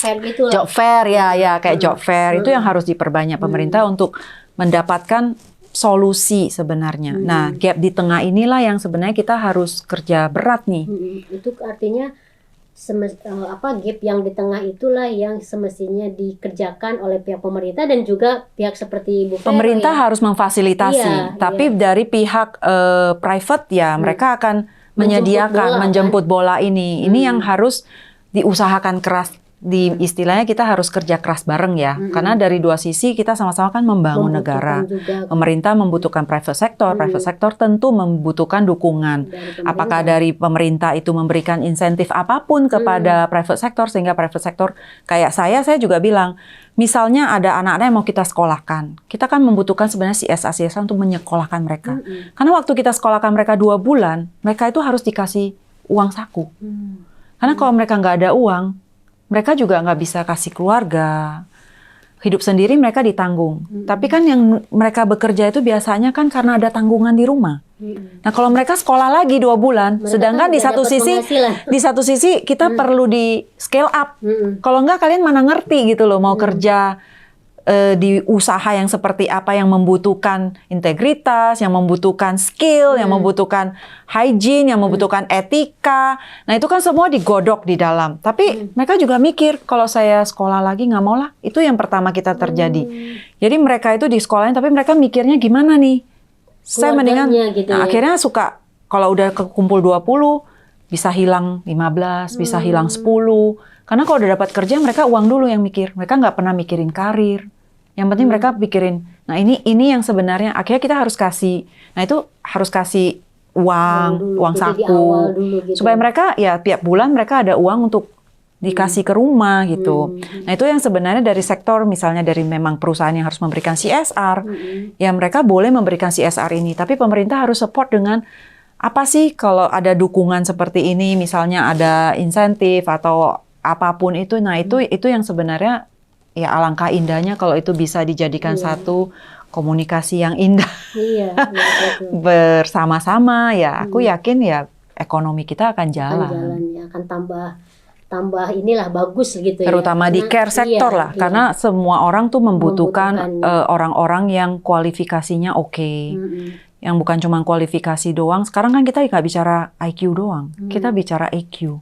fair gitu lah. Job fair ya kayak job fair itu yang harus diperbanyak pemerintah untuk mendapatkan solusi sebenarnya. Nah, gap di tengah inilah yang sebenarnya kita harus kerja berat nih. Itu artinya gap yang di tengah itulah yang semestinya dikerjakan oleh pihak pemerintah dan juga pihak seperti Bu Vero. Pemerintah harus memfasilitasi, tapi dari pihak private ya mereka akan menjemput bola ini. Ini yang harus diusahakan keras. Istilahnya kita harus kerja keras bareng ya. Karena dari dua sisi kita sama-sama kan membangun negara. Pemerintah membutuhkan private sector. Private sector tentu membutuhkan dukungan. Apakah dari pemerintah itu memberikan insentif apapun kepada private sector sehingga private sector kayak saya juga bilang, misalnya ada anak-anak yang mau kita sekolahkan. Kita kan membutuhkan sebenarnya CSA untuk menyekolahkan mereka. Karena waktu kita sekolahkan mereka 2 bulan, mereka itu harus dikasih uang saku. Karena kalau mereka nggak ada uang, mereka juga nggak bisa kasih keluarga. Hidup sendiri mereka ditanggung. Tapi kan yang mereka bekerja itu biasanya kan karena ada tanggungan di rumah. Nah kalau mereka sekolah lagi 2 bulan, mereka sedangkan di satu sisi kita perlu di scale up. Kalau nggak kalian mana ngerti gitu loh mau kerja di usaha yang seperti apa, yang membutuhkan integritas, yang membutuhkan skill, yang membutuhkan hygiene, yang membutuhkan etika. Nah itu kan semua digodok di dalam. Tapi mereka juga mikir, kalau saya sekolah lagi nggak mau lah. Itu yang pertama kita terjadi. Jadi mereka itu di sekolahnya, tapi mereka mikirnya gimana nih? Saya mendingan, gitu nah, akhirnya suka, kalau udah kekumpul 20, bisa hilang 15, bisa hilang 10. Karena kalau udah dapat kerja, mereka uang dulu yang mikir. Mereka nggak pernah mikirin karir. Yang penting mereka pikirin, nah ini yang sebenarnya akhirnya kita harus kasih, nah itu harus kasih uang saku, gitu. Supaya mereka ya tiap bulan mereka ada uang untuk dikasih ke rumah gitu. Nah itu yang sebenarnya dari sektor, misalnya dari memang perusahaan yang harus memberikan CSR, ya mereka boleh memberikan CSR ini, tapi pemerintah harus support dengan apa sih kalau ada dukungan seperti ini, misalnya ada insentif atau apapun itu, nah itu yang sebenarnya ya alangkah indahnya kalau itu bisa dijadikan satu komunikasi yang indah bersama-sama ya. Aku yakin ya ekonomi kita akan jalan. Akan tambah inilah bagus gitu. Terutama di care sektor lah, karena semua orang tuh membutuhkan orang-orang yang kualifikasinya oke. Yang bukan cuma kualifikasi doang. Sekarang kan kita nggak bicara IQ doang, kita bicara EQ.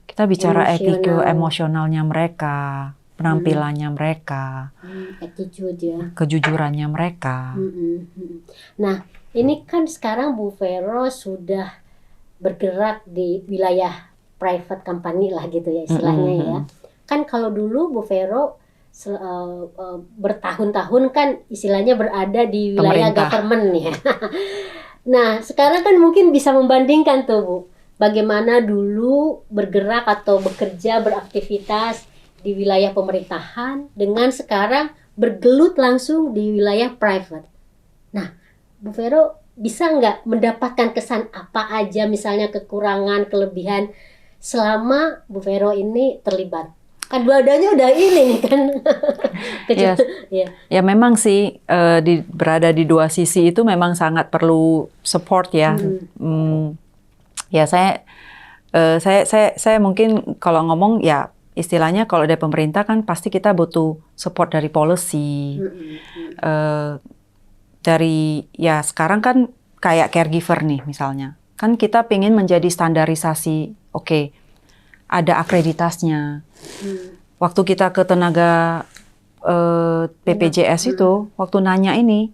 Kita bicara EQ, emosionalnya mereka, penampilannya mereka, attitude ya, kejujurannya mereka. Nah, ini kan sekarang Bu Vero sudah bergerak di wilayah private company lah gitu ya istilahnya ya. Kan kalau dulu Bu Vero bertahun-tahun kan istilahnya berada di wilayah government ya. Nah, sekarang kan mungkin bisa membandingkan tuh, Bu. Bagaimana dulu bergerak atau bekerja, beraktivitas di wilayah pemerintahan dengan sekarang bergelut langsung di wilayah private. Nah, Bu Vero bisa nggak mendapatkan kesan apa aja, misalnya kekurangan, kelebihan selama Bu Vero ini terlibat? Kan dua-duanya udah ini nih kan. Yes. Ya memang sih berada di dua sisi itu memang sangat perlu support ya. Ya saya mungkin kalau ngomong ya istilahnya kalau dari pemerintah kan pasti kita butuh support dari policy. Dari ya sekarang kan kayak caregiver nih misalnya. Kan kita pengen menjadi standarisasi, oke, ada akreditasnya. Waktu kita ke tenaga BPJS itu, waktu nanya ini,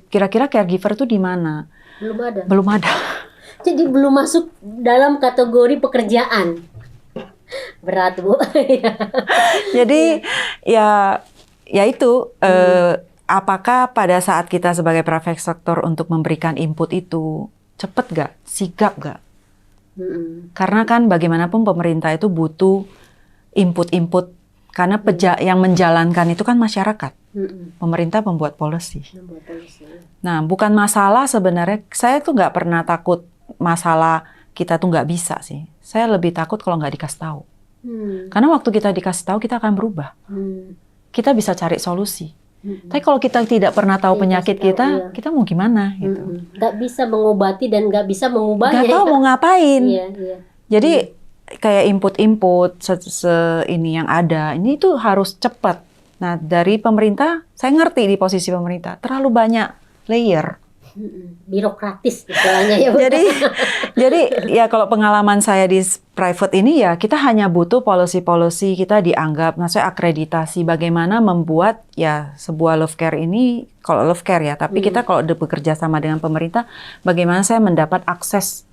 kira-kira caregiver itu di mana? Belum ada. Belum ada. Jadi belum masuk dalam kategori pekerjaan. Berat, Bu. Jadi ya itu apakah pada saat kita sebagai private sector untuk memberikan input itu cepet gak? Sigap gak? Karena kan bagaimanapun pemerintah itu butuh input-input karena yang menjalankan itu kan masyarakat. Pemerintah membuat policy. Nah, bukan masalah sebenarnya. Saya tuh nggak pernah takut masalah kita tuh nggak bisa sih. Saya lebih takut kalau nggak dikasih tahu. Karena waktu kita dikasih tahu kita akan berubah. Kita bisa cari solusi. Tapi kalau kita tidak pernah tahu penyakit kita, kita mau gimana gitu. Nggak bisa mengobati dan nggak bisa mengubahnya. Nggak tahu mau ngapain. Iya. Jadi kayak input-input ini yang ada, ini tuh harus cepat. Nah dari pemerintah, saya ngerti di posisi pemerintah terlalu banyak layer. Birokratis istilahnya ya. Jadi ya kalau pengalaman saya di private ini ya kita hanya butuh policy kita dianggap, maksudnya akreditasi bagaimana membuat ya sebuah love care ini, kalau love care ya, tapi kita kalau bekerja sama dengan pemerintah, bagaimana saya mendapat akses.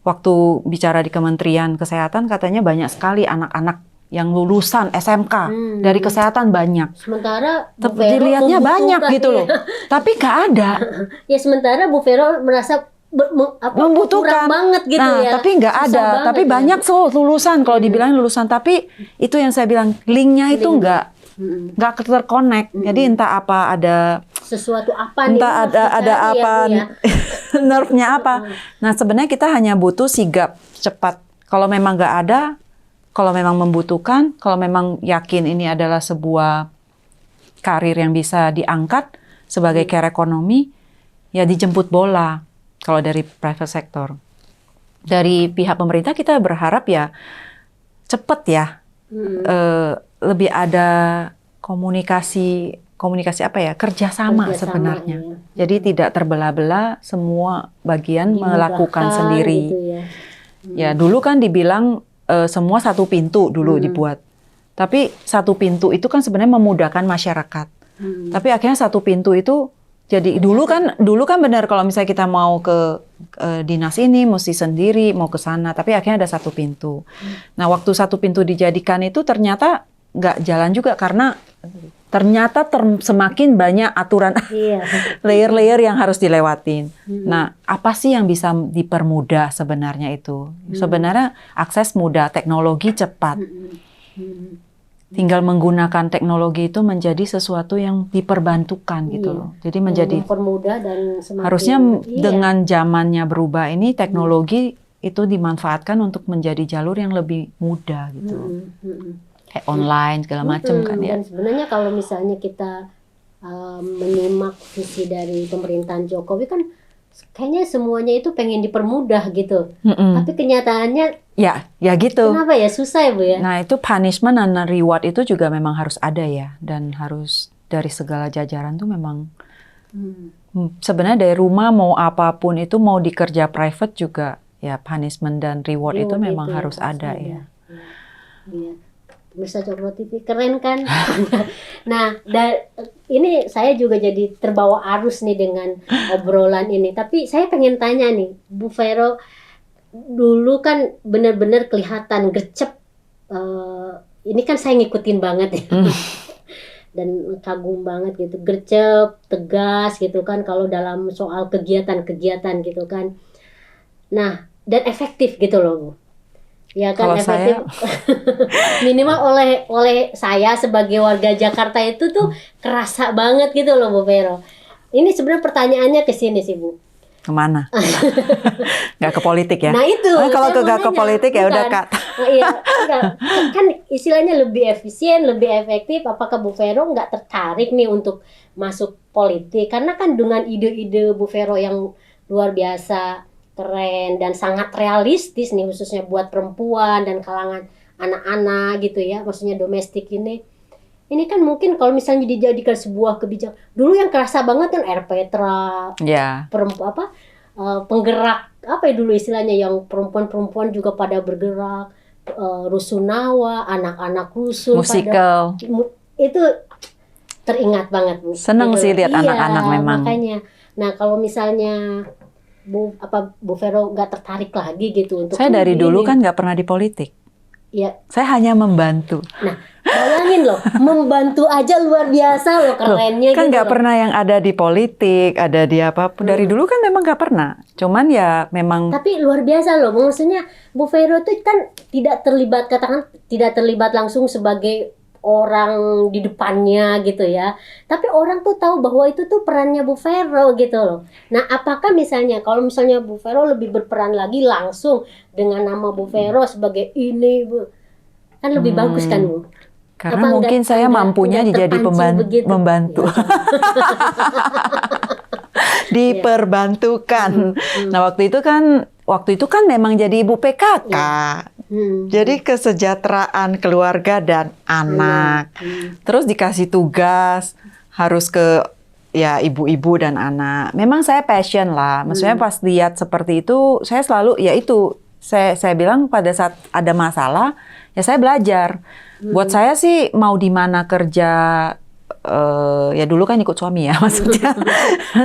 Waktu bicara di Kementerian Kesehatan katanya banyak sekali anak-anak yang lulusan SMK dari kesehatan banyak. Sementara Bu Vero dilihatnya banyak gitu loh. Tapi nggak ada. Ya sementara Bu Vero merasa membutuhkan banget gitu nah, ya. Tapi nggak ada. Tapi ya. Banyak lulusan kalau dibilang lulusan. Tapi itu yang saya bilang linknya itu nggak terkonek. Jadi entah apa ada sesuatu apa entah nih, ada apa ya. nerfnya apa. Nah sebenarnya kita hanya butuh sigap cepat. Kalau memang nggak ada, kalau memang membutuhkan, kalau memang yakin ini adalah sebuah karir yang bisa diangkat sebagai care ekonomi, ya dijemput bola. Kalau dari private sector, dari pihak pemerintah kita berharap ya cepat ya, lebih ada komunikasi apa ya, kerjasama sebenarnya. Ya. Jadi tidak terbelah-belah, semua bagian melakukan sendiri. Gitu ya. Ya dulu kan dibilang semua satu pintu dulu dibuat. Tapi satu pintu itu kan sebenarnya memudahkan masyarakat. Tapi akhirnya satu pintu itu jadi dulu kan benar kalau misalnya kita mau ke dinas ini mesti sendiri, mau ke sana, tapi akhirnya ada satu pintu. Nah, waktu satu pintu dijadikan itu ternyata nggak jalan juga karena ternyata semakin banyak aturan layer-layer yang harus dilewatin. Nah, apa sih yang bisa dipermudah sebenarnya itu? Sebenarnya akses mudah, teknologi cepat. Tinggal menggunakan teknologi itu menjadi sesuatu yang diperbantukan gitu loh. Jadi menjadi mempermudah dan semakin, harusnya dengan zamannya berubah ini teknologi itu dimanfaatkan untuk menjadi jalur yang lebih mudah gitu. Kayak online segala macam kan ya. Dan sebenarnya kalau misalnya kita menyimak visi dari pemerintahan Jokowi kan kayaknya semuanya itu pengen dipermudah gitu. Tapi kenyataannya ya gitu. Kenapa ya susah ya Bu ya? Nah itu punishment dan reward itu juga memang harus ada ya, dan harus dari segala jajaran tuh memang sebenarnya dari rumah mau apapun itu mau dikerja private juga ya punishment dan reward itu memang harus ada ya. Iya. Pemirsa Cokro TV keren kan? Nah, ini saya juga jadi terbawa arus nih dengan obrolan ini. Tapi saya pengen tanya nih, Bu Vero, dulu kan benar-benar kelihatan gercep. Ini kan saya ngikutin banget ya. dan kagum banget gitu, gercep, tegas gitu kan kalau dalam soal kegiatan-kegiatan gitu kan. Nah, dan efektif gitu loh Bu. Ya kan, Kalau efektif. Minimal oleh saya sebagai warga Jakarta itu tuh kerasa banget gitu loh Bu Vero. Ini sebenarnya pertanyaannya ke sini sih Bu. kemana? Nggak ke politik ya? Nah itu, Kalau saya nggak mau ke nanya, politik ya udah bukan. Kak. Iya, enggak. Kan istilahnya lebih efisien, lebih efektif. Apakah Bu Vero nggak tertarik nih untuk masuk politik? Karena kan dengan ide-ide Bu Vero yang luar biasa keren dan sangat realistis nih, khususnya buat perempuan dan kalangan anak-anak gitu ya, maksudnya domestik ini. Ini kan mungkin kalau misalnya dijadikan sebuah kebijakan. Dulu yang kerasa banget kan RPTRA, Ya, penggerak apa ya dulu istilahnya, yang perempuan-perempuan juga pada bergerak, rusunawa, anak-anak rusun musikal. itu teringat banget Bu. Seneng Gitu sih loh. lihat Iya, anak-anak memang. makanya. Nah kalau misalnya Bu Vero nggak tertarik lagi gitu untuk Saya dari dulu ini. kan nggak pernah di politik. Ya, Saya hanya membantu. nah bayangin loh, membantu aja luar biasa loh kerennya Kan gitu nggak loh. pernah yang ada di politik, ada di apapun. Dari dulu kan memang nggak pernah. Cuman ya memang Tapi luar biasa loh, maksudnya Bu Vero itu kan tidak terlibat, katakan tidak terlibat langsung sebagai orang di depannya gitu ya. Tapi orang tuh tahu bahwa itu tuh perannya Bu Vero gitu loh. Nah, apakah misalnya kalau misalnya Bu Vero lebih berperan lagi langsung dengan nama Bu Vero sebagai ini Bu, kan lebih bagus kan Bu? karena Apa mungkin saya mampunya jadi terpancing begitu? membantu. Diperbantukan. Nah, waktu itu kan memang jadi ibu PKK. Jadi kesejahteraan keluarga dan anak. Terus dikasih tugas harus ke ya ibu-ibu dan anak. Memang saya passion lah. Maksudnya pas lihat seperti itu, saya selalu ya itu saya bilang pada saat ada masalah ya saya belajar. Buat saya sih mau di mana kerja, ya dulu kan ikut suami ya maksudnya.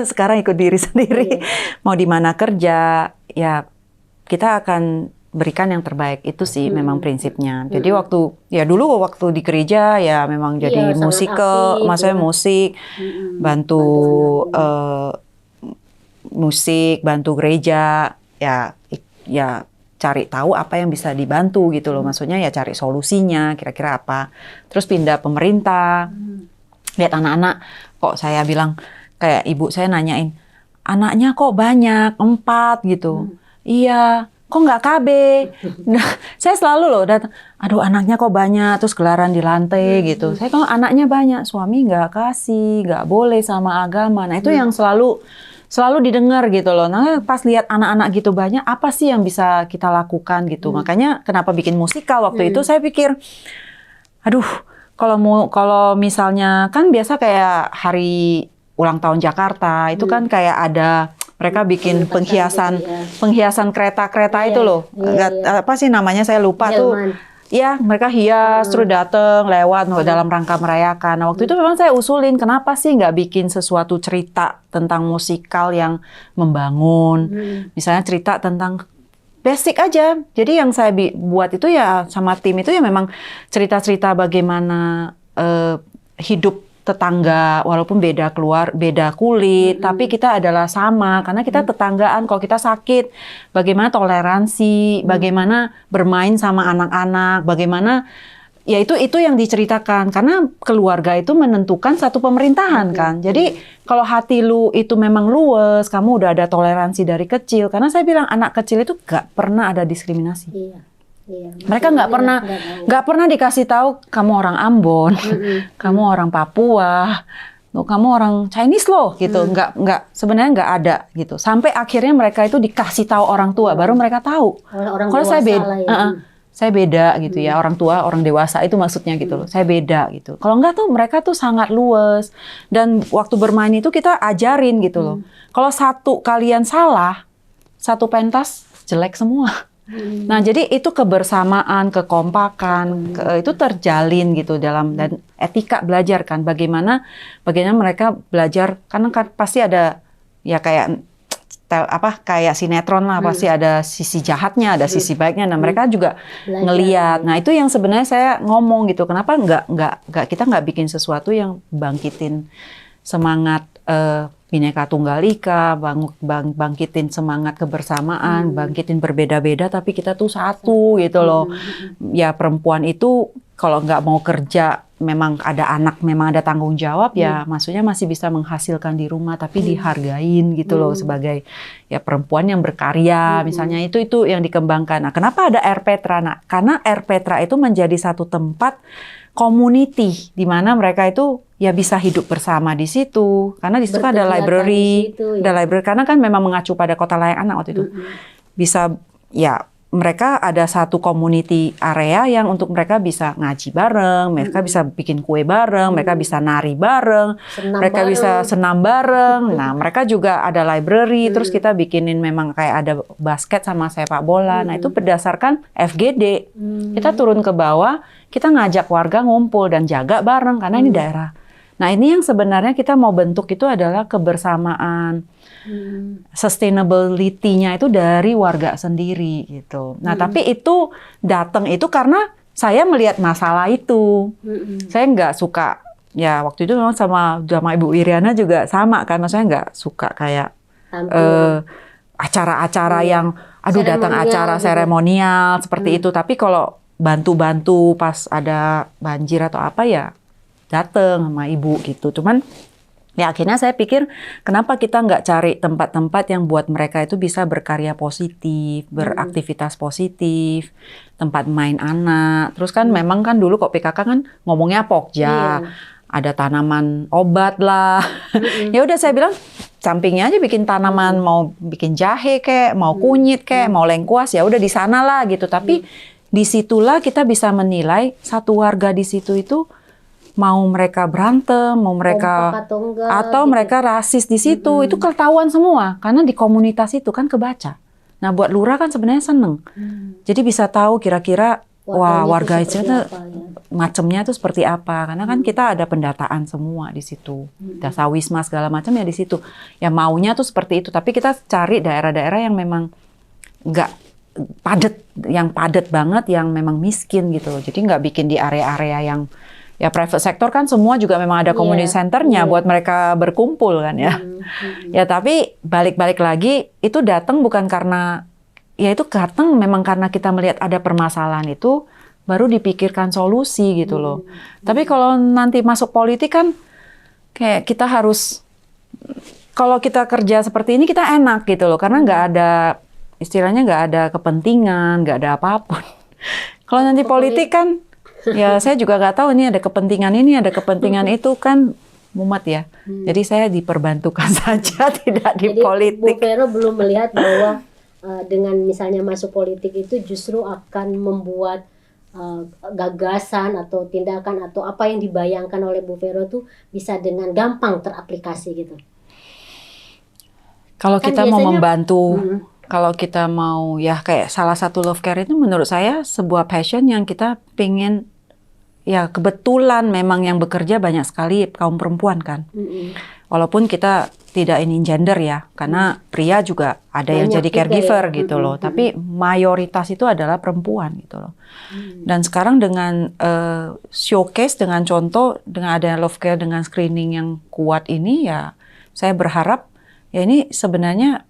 Sekarang ikut diri sendiri. Mau di mana kerja ya kita akan berikan yang terbaik, itu sih memang prinsipnya. Jadi dulu waktu di gereja ya memang jadi musikal, maksudnya musik, bantu musik, bantu gereja, ya cari tahu apa yang bisa dibantu gitu loh. Maksudnya ya cari solusinya, kira-kira apa. Terus pindah pemerintah, lihat anak-anak, kok saya bilang kayak ibu saya nanyain, anaknya kok banyak, 4 gitu. Iya. Kok nggak KB? Nah, saya selalu loh datang, aduh anaknya kok banyak, terus gelaran di lantai gitu. Saya kalau anaknya banyak, suami nggak kasih, nggak boleh sama agama. Nah itu yang selalu didengar gitu loh. Nah pas lihat anak-anak gitu banyak, apa sih yang bisa kita lakukan gitu. Makanya kenapa bikin musikal waktu itu saya pikir, aduh kalau misalnya kan biasa kayak hari ulang tahun Jakarta itu kan kayak ada mereka bikin penghiasan kereta-kereta itu loh. Apa sih namanya saya lupa tuh. Iya, mereka hias terus datang lewat dalam rangka merayakan. Nah, waktu itu memang saya usulin kenapa sih nggak bikin sesuatu cerita tentang musikal yang membangun. Misalnya cerita tentang basic aja. Jadi yang saya buat itu ya sama tim itu ya memang cerita-cerita bagaimana hidup tetangga, walaupun beda kulit, tapi kita adalah sama karena kita tetanggaan. Kalau kita sakit, bagaimana toleransi, bagaimana bermain sama anak-anak, bagaimana ya itu yang diceritakan karena keluarga itu menentukan satu pemerintahan kan. Jadi kalau hati lu itu memang luwes, kamu udah ada toleransi dari kecil. Karena saya bilang anak kecil itu gak pernah ada diskriminasi. Iya, mereka nggak pernah dikasih tahu kamu orang Ambon, kamu orang Papua, kamu orang Chinese loh gitu. Sebenarnya nggak ada gitu. Sampai akhirnya mereka itu dikasih tahu orang tua, baru mereka tahu. Kalau saya beda gitu ya, orang tua, orang dewasa itu maksudnya gitu loh. Saya beda gitu. Kalau nggak tuh mereka tuh sangat luwes. Dan waktu bermain itu kita ajarin gitu loh. Kalau satu kalian salah, satu pentas jelek semua. Nah, jadi itu kebersamaan, kekompakan, itu terjalin gitu dan etika belajar kan bagaimana mereka belajar karena kan pasti ada ya kayak kayak sinetron lah, pasti ada sisi jahatnya, ada sisi baiknya. Nah, mereka juga ngelihat. Nah, itu yang sebenarnya saya ngomong gitu. Kenapa kita nggak bikin sesuatu yang bangkitin semangat Bhinneka Tunggal Ika, bangkitin semangat kebersamaan, bangkitin berbeda-beda, tapi kita tuh satu gitu loh. Ya perempuan itu kalau nggak mau kerja, memang ada anak, memang ada tanggung jawab, ya maksudnya masih bisa menghasilkan di rumah, tapi dihargain gitu loh sebagai ya perempuan yang berkarya, misalnya itu yang dikembangkan. Nah, kenapa ada Air Petra? Nah, karena Air Petra itu menjadi satu tempat community di mana mereka itu ya bisa hidup bersama di situ, karena di situ kan ada library, ada library karena kan memang mengacu pada Kota Layak Anak waktu itu. Bisa ya mereka ada satu community area yang untuk mereka bisa ngaji bareng, mereka bisa bikin kue bareng, mereka bisa nari bareng, mereka bisa senam bareng. Nah, mereka juga ada library, terus kita bikinin memang kayak ada basket sama sepak bola. Nah, itu berdasarkan FGD. Kita turun ke bawah, kita ngajak warga ngumpul dan jaga bareng karena ini daerah. Nah, ini yang sebenarnya kita mau bentuk itu adalah kebersamaan. Sustainability-nya itu dari warga sendiri gitu. Nah, tapi itu datang itu karena saya melihat masalah itu. Saya nggak suka, ya waktu itu memang sama Ibu Iriana juga sama kan, maksudnya nggak suka kayak acara-acara yang, datang acara seremonial seperti itu. Tapi kalau bantu-bantu pas ada banjir atau apa ya datang sama ibu gitu. Cuman ya akhirnya saya pikir kenapa kita nggak cari tempat-tempat yang buat mereka itu bisa berkarya positif, beraktivitas positif, tempat main anak. Terus kan memang kan dulu kok PKK kan ngomongnya Pokja, ada tanaman obat lah. Ya udah saya bilang sampingnya aja bikin tanaman, mau bikin jahe kek, mau kunyit kek, mau lengkuas, ya udah di sana lah gitu. Tapi disitulah kita bisa menilai satu warga di situ itu mau mereka berantem, mau mereka atau gitu. Mereka rasis di situ, itu ketahuan semua karena di komunitas itu kan kebaca. Nah, buat lurah kan sebenarnya seneng. Jadi bisa tahu kira-kira warga itu macamnya itu seperti apa, karena kan kita ada pendataan semua di situ. Dasar wisma segala macam ya di situ. Ya maunya tuh seperti itu, tapi kita cari daerah-daerah yang memang nggak padat, yang padat banget, yang memang miskin gitu. Jadi nggak bikin di area-area yang ya private sector kan semua juga memang ada community centernya buat mereka berkumpul kan ya. Ya tapi balik-balik lagi itu datang bukan karena, ya itu datang memang karena kita melihat ada permasalahan itu baru dipikirkan solusi gitu loh. Tapi kalau nanti masuk politik kan kayak kita harus, kalau kita kerja seperti ini kita enak gitu loh, karena nggak ada istilahnya, nggak ada kepentingan, nggak ada apapun. Kalau nanti politik kan ya saya juga nggak tahu, ini ada kepentingan itu kan mumet ya. Jadi saya diperbantukan saja, tidak di politik. Bu Vero belum melihat bahwa dengan misalnya masuk politik itu justru akan membuat gagasan atau tindakan atau apa yang dibayangkan oleh Bu Vero tuh bisa dengan gampang teraplikasi gitu. Kalau kan kita biasanya, mau membantu, kalau kita mau ya kayak salah satu love care itu menurut saya sebuah passion yang kita pengen, ya kebetulan memang yang bekerja banyak sekali kaum perempuan kan. Walaupun kita tidak ini gender ya, karena pria juga ada yang jadi caregiver gitu loh. Tapi mayoritas itu adalah perempuan gitu loh. Dan sekarang dengan showcase, dengan contoh, dengan adanya love care, dengan screening yang kuat ini, ya saya berharap ya ini sebenarnya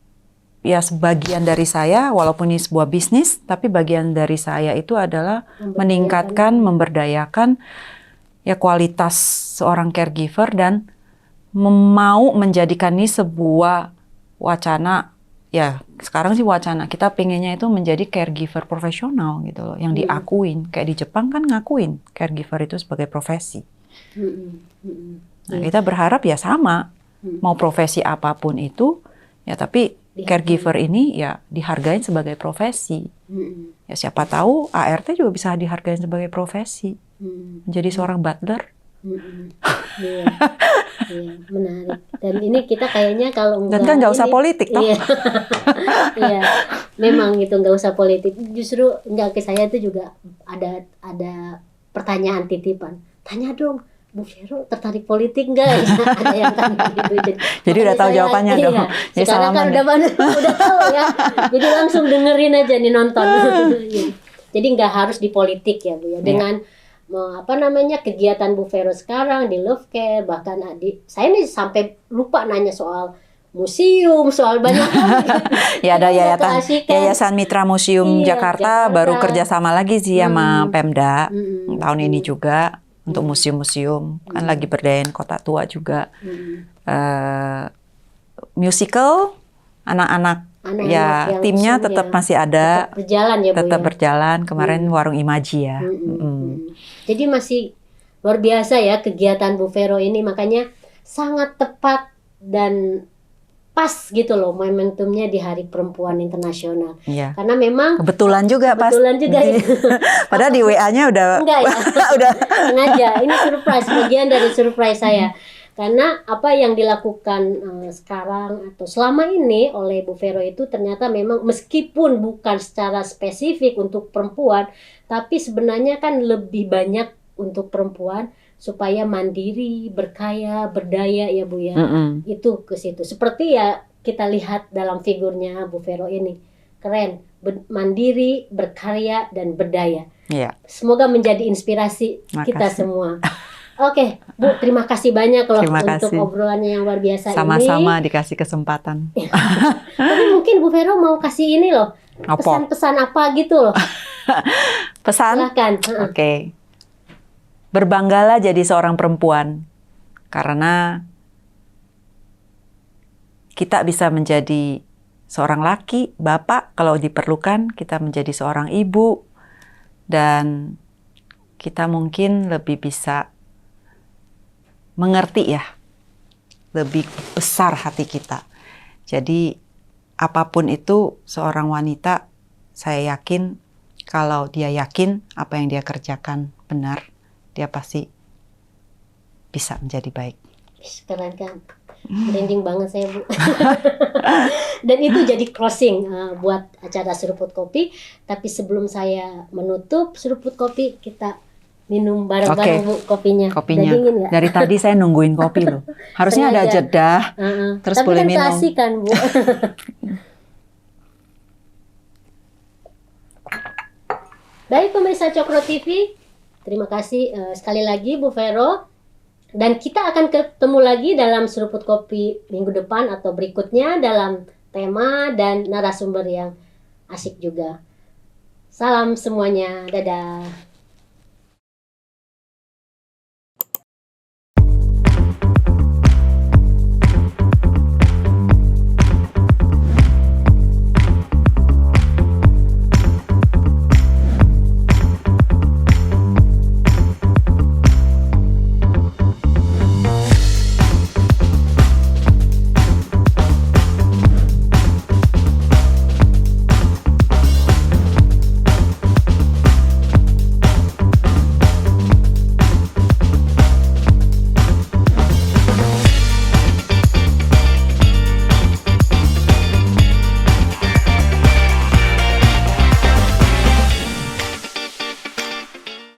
ya sebagian dari saya, walaupun ini sebuah bisnis, tapi bagian dari saya itu adalah meningkatkan, memberdayakan ya kualitas seorang caregiver dan mau menjadikan ini sebuah wacana. Ya sekarang sih wacana, kita pengennya itu menjadi caregiver profesional gitu loh, yang diakuin. Kayak di Jepang kan ngakuin caregiver itu sebagai profesi. Nah, kita berharap ya sama, mau profesi apapun itu, ya tapi caregiver ini ya dihargain sebagai profesi. Ya siapa tahu ART juga bisa dihargain sebagai profesi. Menjadi seorang butler. Iya, menarik. Dan ini kita kayaknya kalau dan kan nggak usah politik toh. Iya, memang itu nggak usah politik. Justru nggak, ke saya itu juga ada pertanyaan titipan. Tanya dong, Bu Vero tertarik politik nggak? Ada yang tanya gitu. Jadi udah tahu jawabannya dong. Iya. Ya, Sekarang kan salaman. udah tahu ya. Jadi langsung dengerin aja nih, nonton. Jadi nggak harus di politik ya Bu ya. Dengan apa namanya kegiatan Bu Vero sekarang di Love Care, bahkan saya nih sampai lupa nanya soal museum, soal banyak hal. Ya ada Keasikan. Yayasan Mitra Museum Jakarta baru kerjasama lagi sih sama Pemda tahun ini juga untuk museum-museum, kan lagi berdayain kota tua juga. Musical anak-anak ya timnya tetap masih ada, tetap berjalan ya Bu. Tetap berjalan. Kemarin Warung Imaji ya. Jadi masih luar biasa ya kegiatan Bu Vero ini, makanya sangat tepat dan pas gitu loh momentumnya di Hari Perempuan Internasional. Iya. Karena memang kebetulan juga pas. Padahal di WA-nya udah enggak ya. udah sengaja. Ini surprise, bagian dari surprise saya. Karena apa yang dilakukan sekarang atau selama ini oleh Bu Vero itu ternyata memang meskipun bukan secara spesifik untuk perempuan, tapi sebenarnya kan lebih banyak untuk perempuan supaya mandiri, berkaya, berdaya ya Bu ya. Itu ke situ. Seperti ya kita lihat dalam figurnya Bu Vero ini. Keren, mandiri, berkarya dan berdaya. Iya. Semoga menjadi inspirasi kita semua. Oke, Bu, terima kasih banyak loh untuk obrolannya yang luar biasa. Sama-sama dikasih kesempatan. Tapi mungkin Bu Vero mau kasih ini loh, pesan-pesan apa gitu loh. Pesan? Silakan. Oke. Berbanggalah jadi seorang perempuan, karena kita bisa menjadi seorang laki, bapak kalau diperlukan, kita menjadi seorang ibu, dan kita mungkin lebih bisa mengerti ya, lebih besar hati kita. Jadi apapun itu seorang wanita, saya yakin kalau dia yakin apa yang dia kerjakan benar, dia pasti bisa menjadi baik. Keren kan? Branding banget saya Bu. Dan itu jadi closing buat acara Seruput Kopi. Tapi sebelum saya menutup Seruput Kopi, kita minum bareng-bareng Bu kopinya. Kopinya. Dingin gak? Dari tadi saya nungguin kopi loh. Harusnya ada jeda, terus tapi boleh kan minum. Tapi kan Bu. Baik pemirsa Cokro TV, terima kasih sekali lagi Bu Vero. Dan kita akan ketemu lagi dalam Seruput Kopi minggu depan atau berikutnya dalam tema dan narasumber yang asik juga. Salam semuanya, dadah.